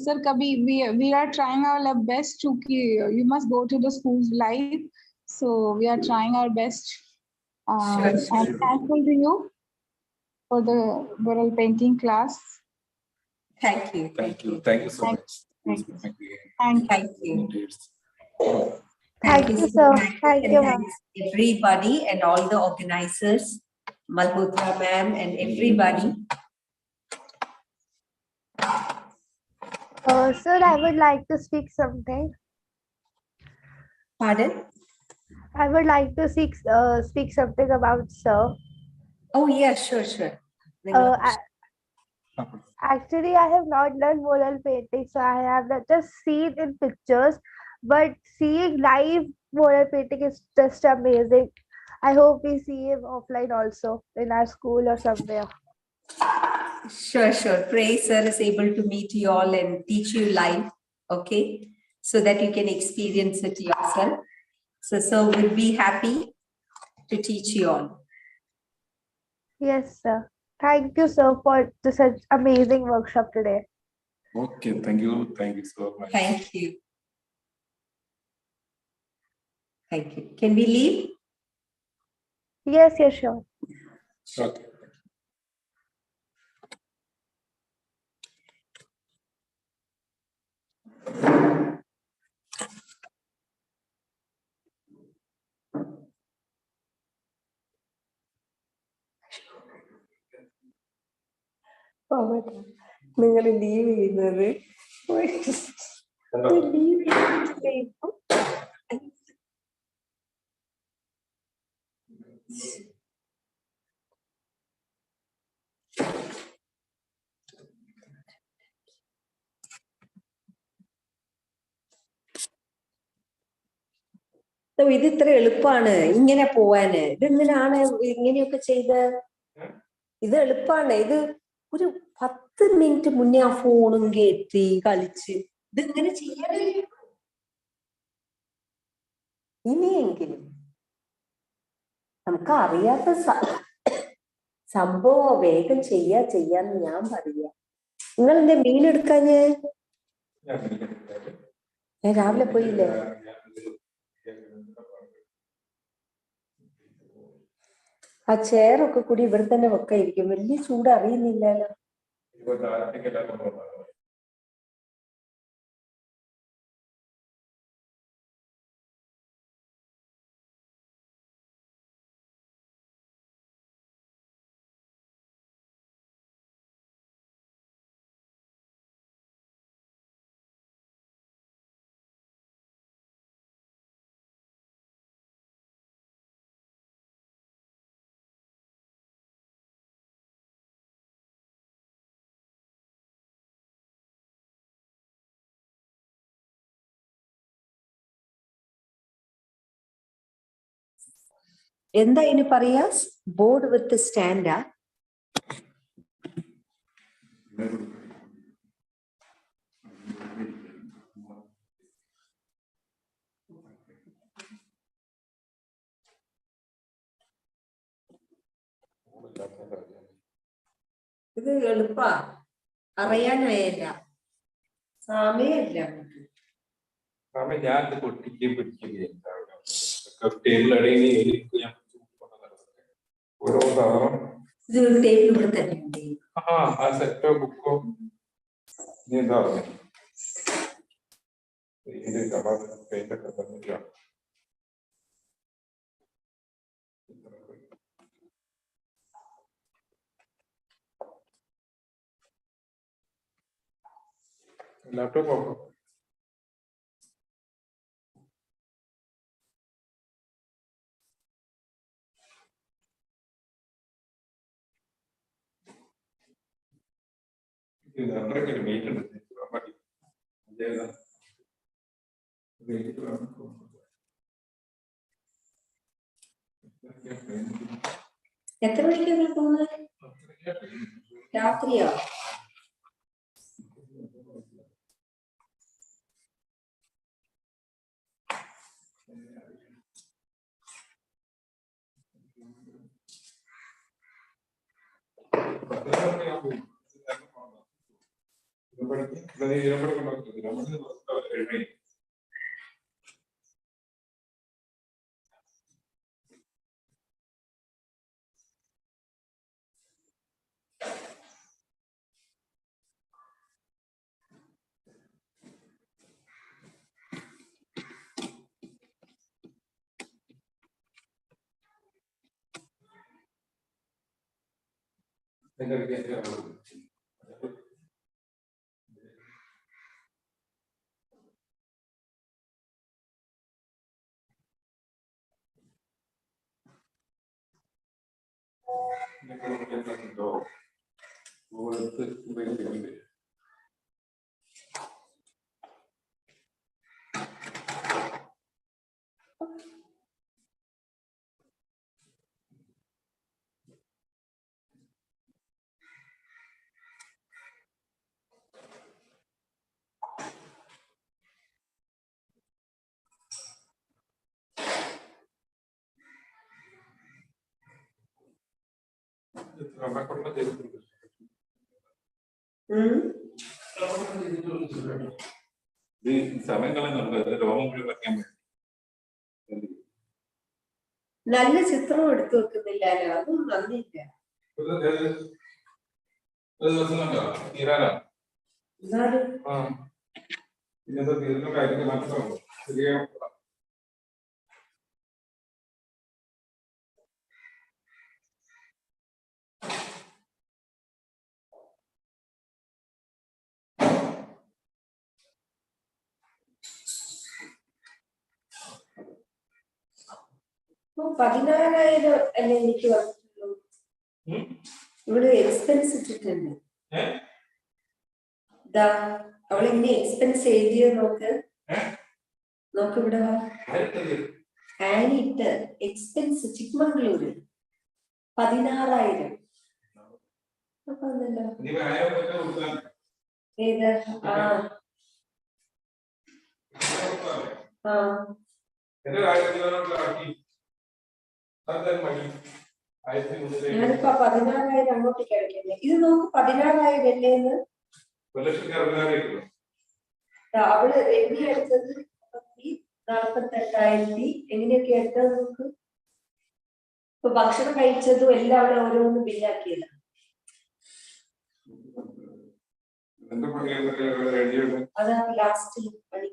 Sir, kabhi we are trying our best to you must go to the schools live. So we are trying our best. Sure, sure. I'm thankful to you for the mural painting class. Thank you. Thank you. Thank you so Thank- much. thank you. Thank you. Thank you. Thank you. Thank you, so sir. much. Thank And you, ma'am. thanks everybody and all the organizers, Malhotra ma'am and everybody. Sir, I would like to speak something. Pardon? I would like to speak something about sir. Oh, yeah, sure, sure. Actually, I have not learned mural painting, so I have just seen in pictures, but seeing live mural painting is just amazing. I hope we see him offline also in our school or somewhere. Sure, sure. Pray sir is able to meet you all and teach you live, okay? So that you can experience it yourself. So sir will be happy to teach you all. Yes, sir. Thank you, sir, for such amazing workshop today. Okay, thank you. Thank you so much. Thank you. Thank you. Can we leave? Yes, yes, sure. Okay. നിങ്ങൾ leave ചെയ്യുന്നത് leave ഇത് ഇത്ര എളുപ്പമാണ് ഇങ്ങനെ പോവാന്. ഇതെങ്ങനെയാണ് ഇങ്ങനെയൊക്കെ ചെയ്ത്? ഇത് എളുപ്പമാണ്. ഇത് ഒരു 10 മിനിറ്റ് മുന്നേ ആ ഫോണും കയറ്റി കളിച്ച് ഇതിങ്ങനെ ചെയ്യാനേ. ഇനിയെങ്കിലും നമുക്ക് അറിയാത്ത സംഭവം വേഗം ചെയ്യാന്ന് ഞാൻ പറയാ. നിങ്ങൾ എന്റെ മീൻ എടുക്കാഞ്ഞേ? ഞാൻ രാവിലെ പോയില്ലേ? ആ ചെയറൊക്കെ കൂടി ഇവിടെ തന്നെ വെക്കായിരിക്കും. വലിയ ചൂട് അറിയുന്നില്ലല്ലോ. എന്താ ഇനി പറയാ? ബോർഡ് വിത്ത് സ്റ്റാൻഡാ? ഇത് എളുപ്പാ, അറിയാനായില്ല, സമയമില്ല. ഞാൻ പൊട്ടിക്കുകയും പിടിക്കുകയും ടേബിൾ ഓരോ സാധനം ടേബിൾ ഇവിടെ തന്നെ ഉണ്ട്. ആ സെറ്റോ ബുക്കോ നീ എന്താ പറഞ്ഞ പെയിന്റൊക്കെ തന്നില്ല. ലാപ്ടോപ്പ് ഓപ്പോ അത്രയ്ക്ക് ഒരു വെയിറ്റ് ഉണ്ട്. എത്ര മണിക്കാണ് പോകുന്നത്? രാത്രിയോ? സമയം കളയുന്നുണ്ട്. രോമം കൂടി വയ്ക്കാൻ നല്ല ചിത്രം എടുത്തു വെക്കുന്നില്ലല്ലോ, അതും നന്ദിയില്ല. തീരാനാ എന്നാലും ഇന്നത്തെ തീർന്ന കാര്യങ്ങൾ മനസ്സിലാവും. ശരിയാ $14,000 അല്ലേ എനിക്ക് വന്നിട്ടുള്ളൂ. ഇവിടെ എക്സ്പെൻസ് ഇട്ടിട്ടുണ്ട്. ഇതാ അവളിങ്ങനെ എക്സ്പെൻസ് എഴുതിയ നോക്ക് ഇവിടെ. And expense Chikmagaluru 16,000. ഞാനിപ്പോ 16,000 അങ്ങോട്ട് കഴിക്കല്ലേ. ഇത് നോക്ക് 16,000 അല്ലേന്ന്. അവള് എണ്ണി എടുത്തത് 48,000 എങ്ങനെയൊക്കെ എടുത്തത് നോക്ക്. ഇപ്പൊ ഭക്ഷണം കഴിച്ചതും എല്ലാം അവിടെ ഓരോന്ന് ബില്ലാക്കിയതാണ്. അതാ ലാസ്റ്റ് പണി.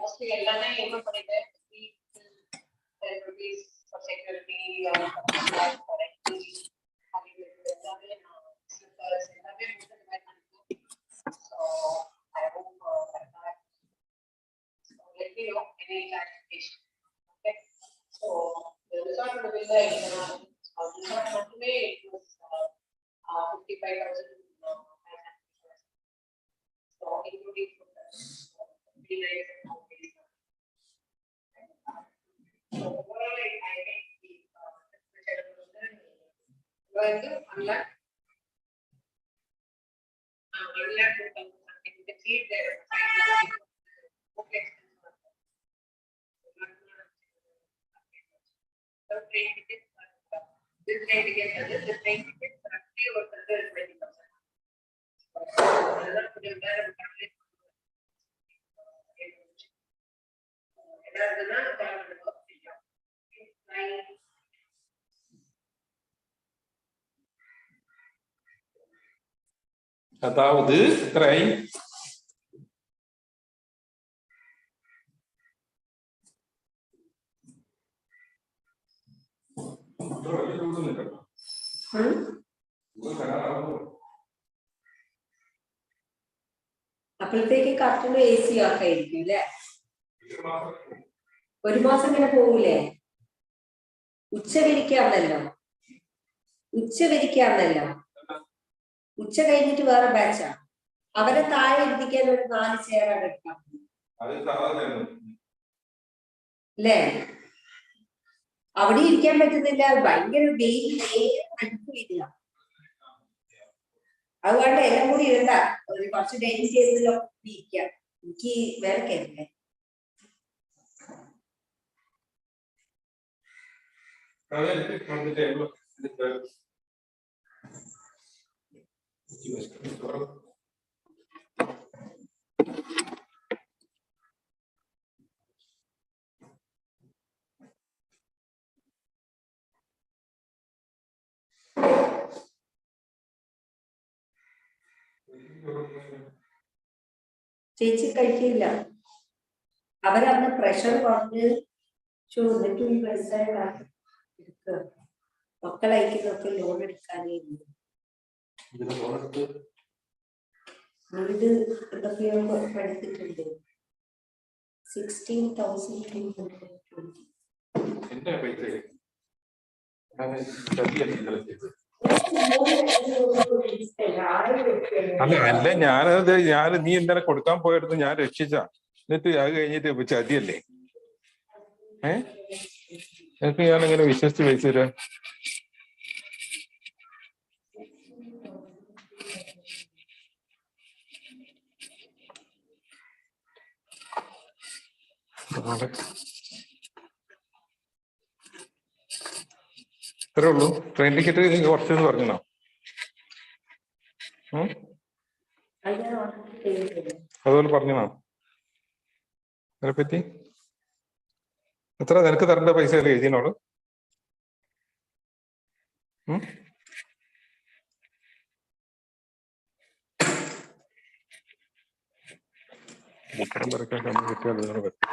mostly எல்லாமே என்ன பண்ணிட்டேன் rupees for security for so I hope let me know any clarification. Okay, so the result will be like it was 55,000 so including so overall I think unlike you can see there okay so train tickets this train ticket actually was 20,000 അതായത് ഇത്രയും അപ്പോഴത്തേക്ക് correct AC ആക്കായിരിക്കും അല്ലേ? ഒരു മാസം ഇങ്ങനെ പോകൂലേ? ഉച്ചവരിക്കാന്നല്ലോ. ഉച്ച കഴിഞ്ഞിട്ട് വേറെ ബാച്ചാ. അവരെ താഴെ ഇരുത്തിക്കാൻ ഒരു 4 ചെയറാണ് എടുക്കാം അല്ലേ? അവിടെ ഇരിക്കാൻ പറ്റുന്നില്ല, ഭയങ്കര വെയിൽ അടുത്ത് വരിക. അതുകൊണ്ട് എല്ലാം കൂടി ഇരുന്ന ഒരു കുറച്ച് ഡൈനിങ് ടേബിളിലൊക്കെ ഇരിക്കാം. എനിക്ക് വേറെ കേട്ടില്ലേ? ചേച്ചി കഴിക്കില്ല. അവരന്ന് പ്രഷർ കുറഞ്ഞ് എന്നിട്ടും ഈ വയസ്സായ എടുക്കുക. മക്കളയക്കുന്നൊക്കെ ലോൺ എടുക്കാനേ വീട് എന്തൊക്കെയോ പഠിച്ചിട്ടുണ്ട്. 16,320. അല്ല ഞാൻ നീ എന്താണ് കൊടുക്കാൻ പോയെടുത്ത് ഞാൻ രക്ഷിച്ച, എന്നിട്ട് അത് കഴിഞ്ഞിട്ട് ചതിയല്ലേ? എനിക്ക് ഞാനിങ്ങനെ വിശ്വസിച്ച് പൈസ തരാം. ഇത്രേ ഉള്ളൂ. ട്രെയിൻ ടിക്കറ്റ് കുറച്ചെന്ന് പറഞ്ഞോ? അതുപോലെ പറഞ്ഞോ അതിനെപ്പറ്റി? എത്ര നിനക്ക് തരേണ്ട പൈസ എഴുതിനോളൂ? ചിത്രം വരയ്ക്കാൻ സമയം കിട്ടിയാൽ നിങ്ങൾ വരയ്ക്കും.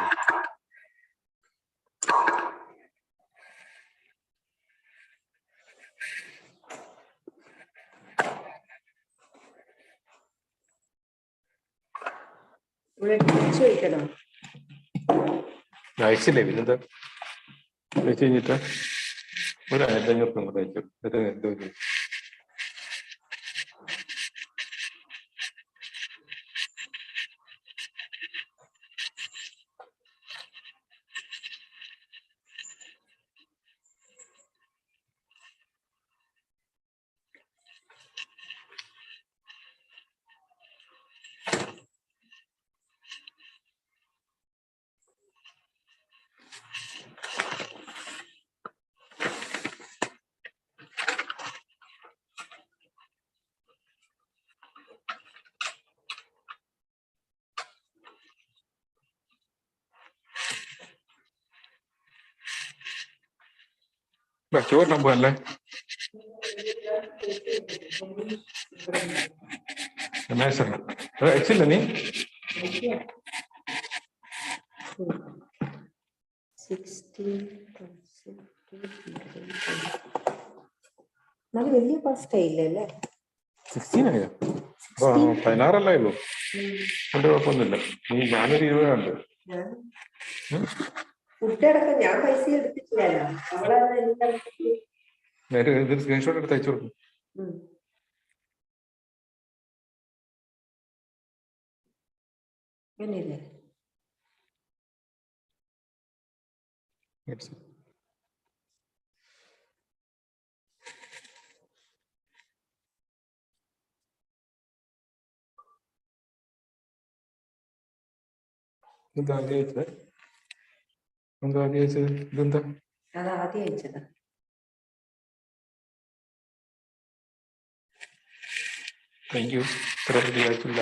അയച്ചില്ലേ പിന്നെന്താ അയച്ചു കഴിഞ്ഞിട്ട് ഒരു 1500 കൂടെ അയച്ചു. എന്നിട്ട് എന്തോ ചെയ്യും. ചോറിനാൻ പോയല്ലേ മേശല്ല അയച്ചില്ല നീ 16,200. നല്ല വലിയ കോസ്റ്റ് ഇല്ലല്ലേ? 16 ആയോ? 16 ഉള്ളൂ. എന്റെ കുഴപ്പമൊന്നുമില്ല. നീ ഞാനൊരു 20 ഉണ്ട്. ഫുഡ് അടക്കം ഞാൻ പൈസ എടുത്തിട്ടില്ലല്ലോ. നേരെ സ്ക്രീൻഷോട്ട് എടുത്ത് അയച്ചു കൊടുക്കും. അങ്ങനെയല്ലേ? എന്താ ആദ്യം അയച്ചത്? എന്താ ആദ്യം അയച്ചത്? ഇതെന്താ? അത് ആദ്യം അയച്ചതാ. Thank you. ഇത്ര അയച്ചില്ല.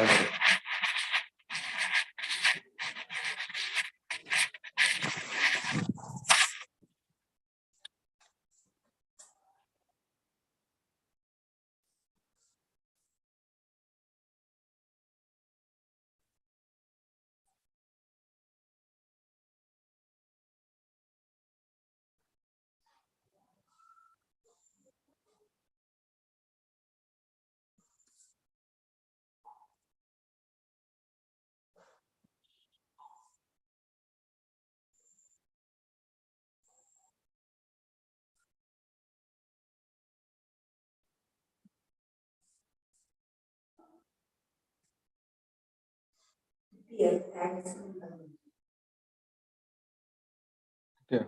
Yeah.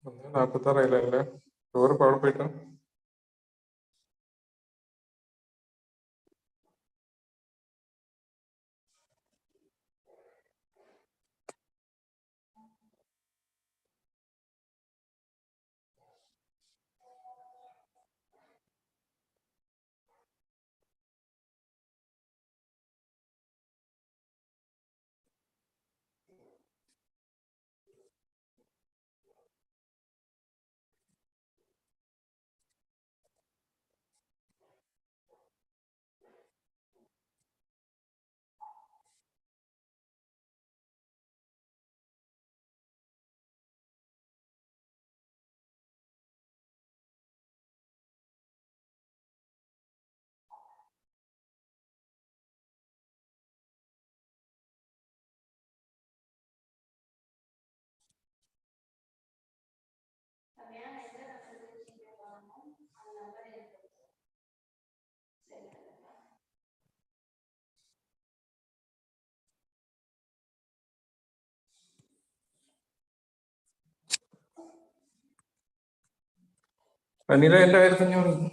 ഒന്ന് 46 ചോറ് അവിടെ പോയിട്ട് അനില എന്റെ 1500.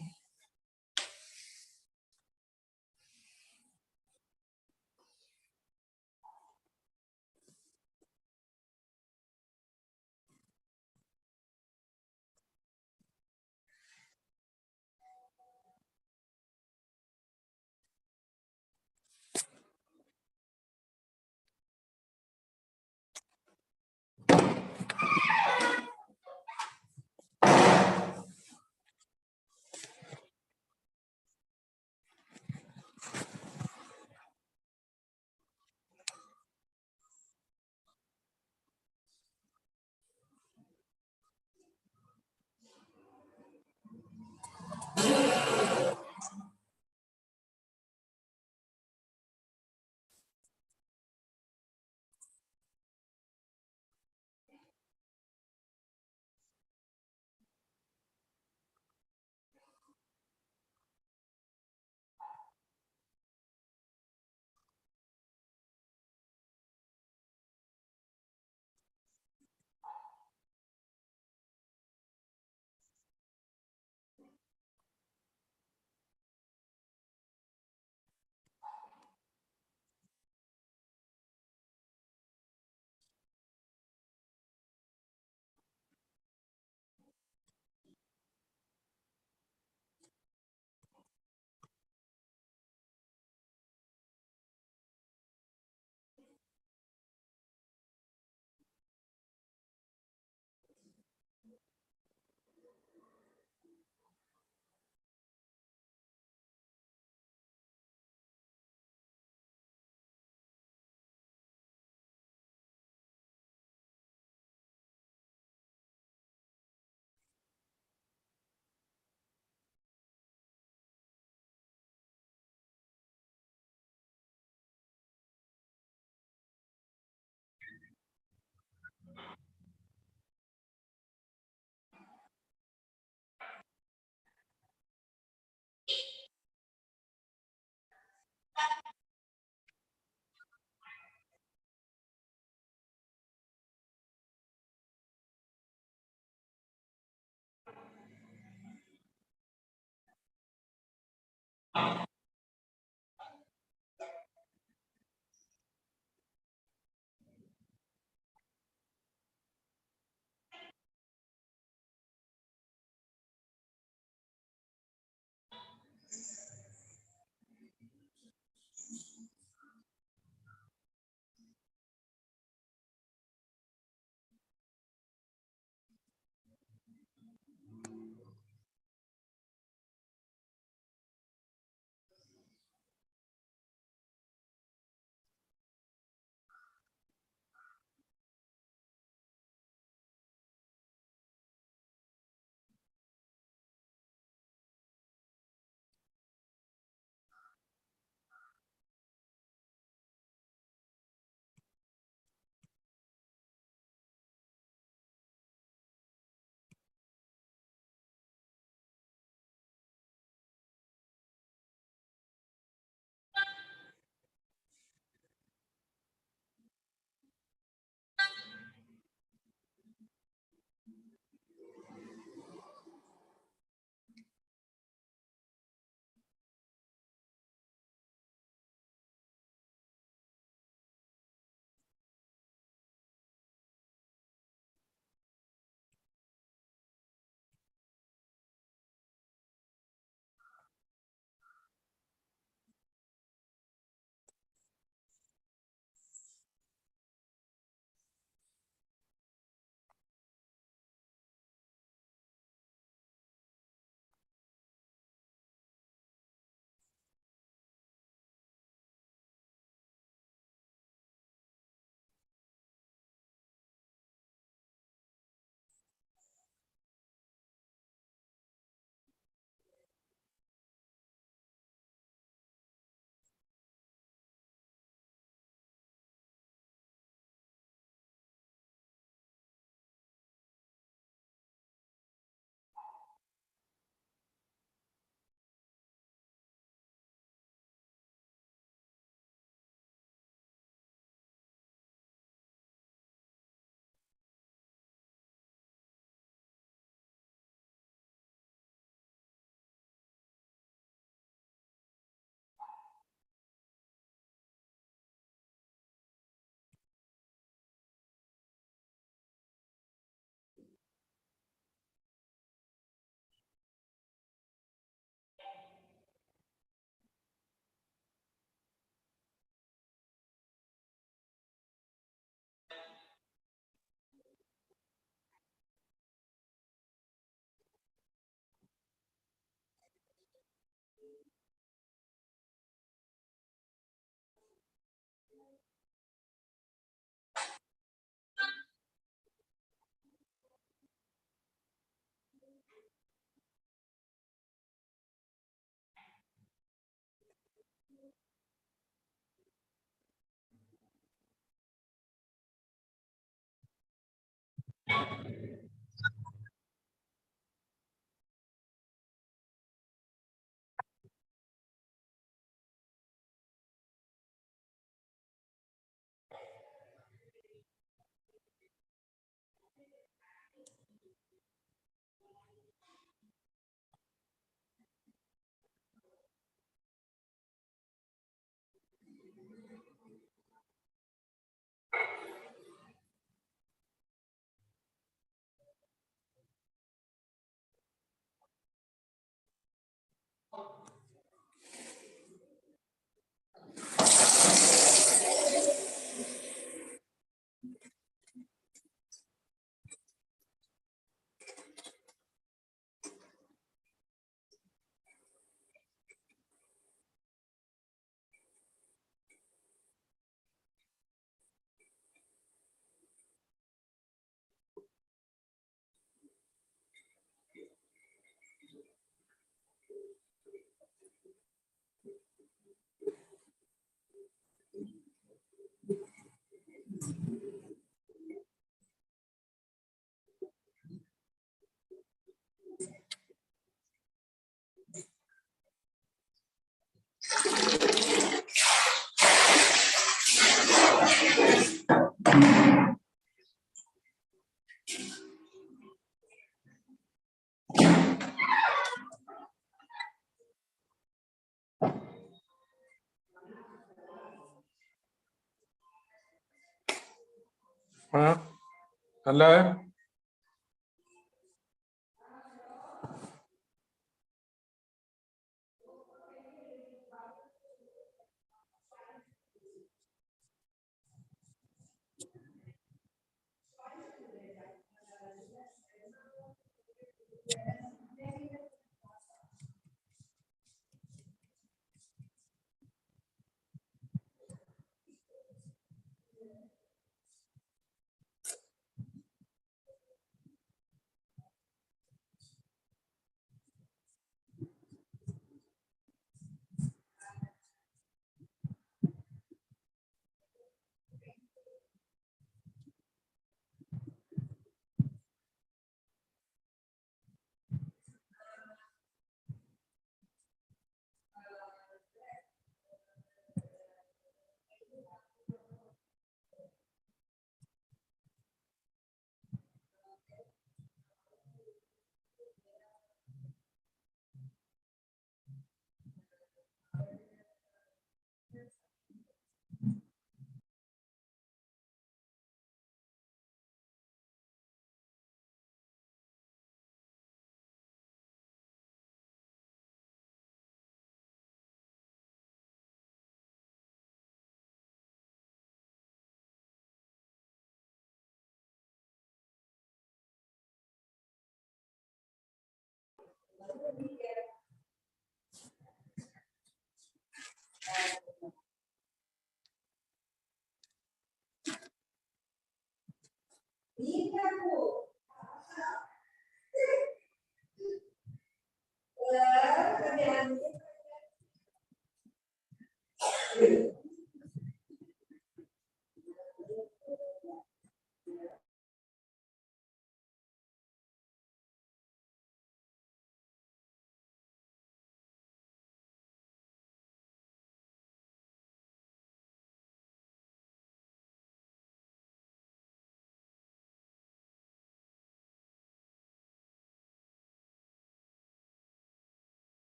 അല്ല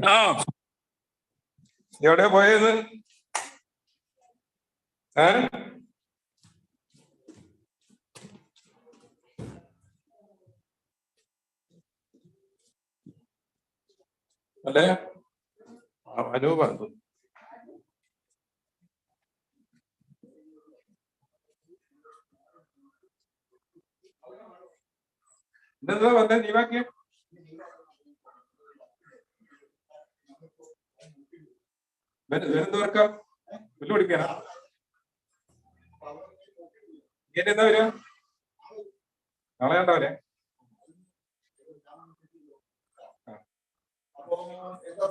ആ എവിടെ പോയത്? അല്ലേ അനൂപാണ്. ഇതെന്താ വന്നേ ലീവാക്കിയ? എന്ത് വർക്കാ? പുല്ല് പിടിക്കാനാ? എന്താ വരിക? നാളെ ഉണ്ടാവല്ലേ? എന്താ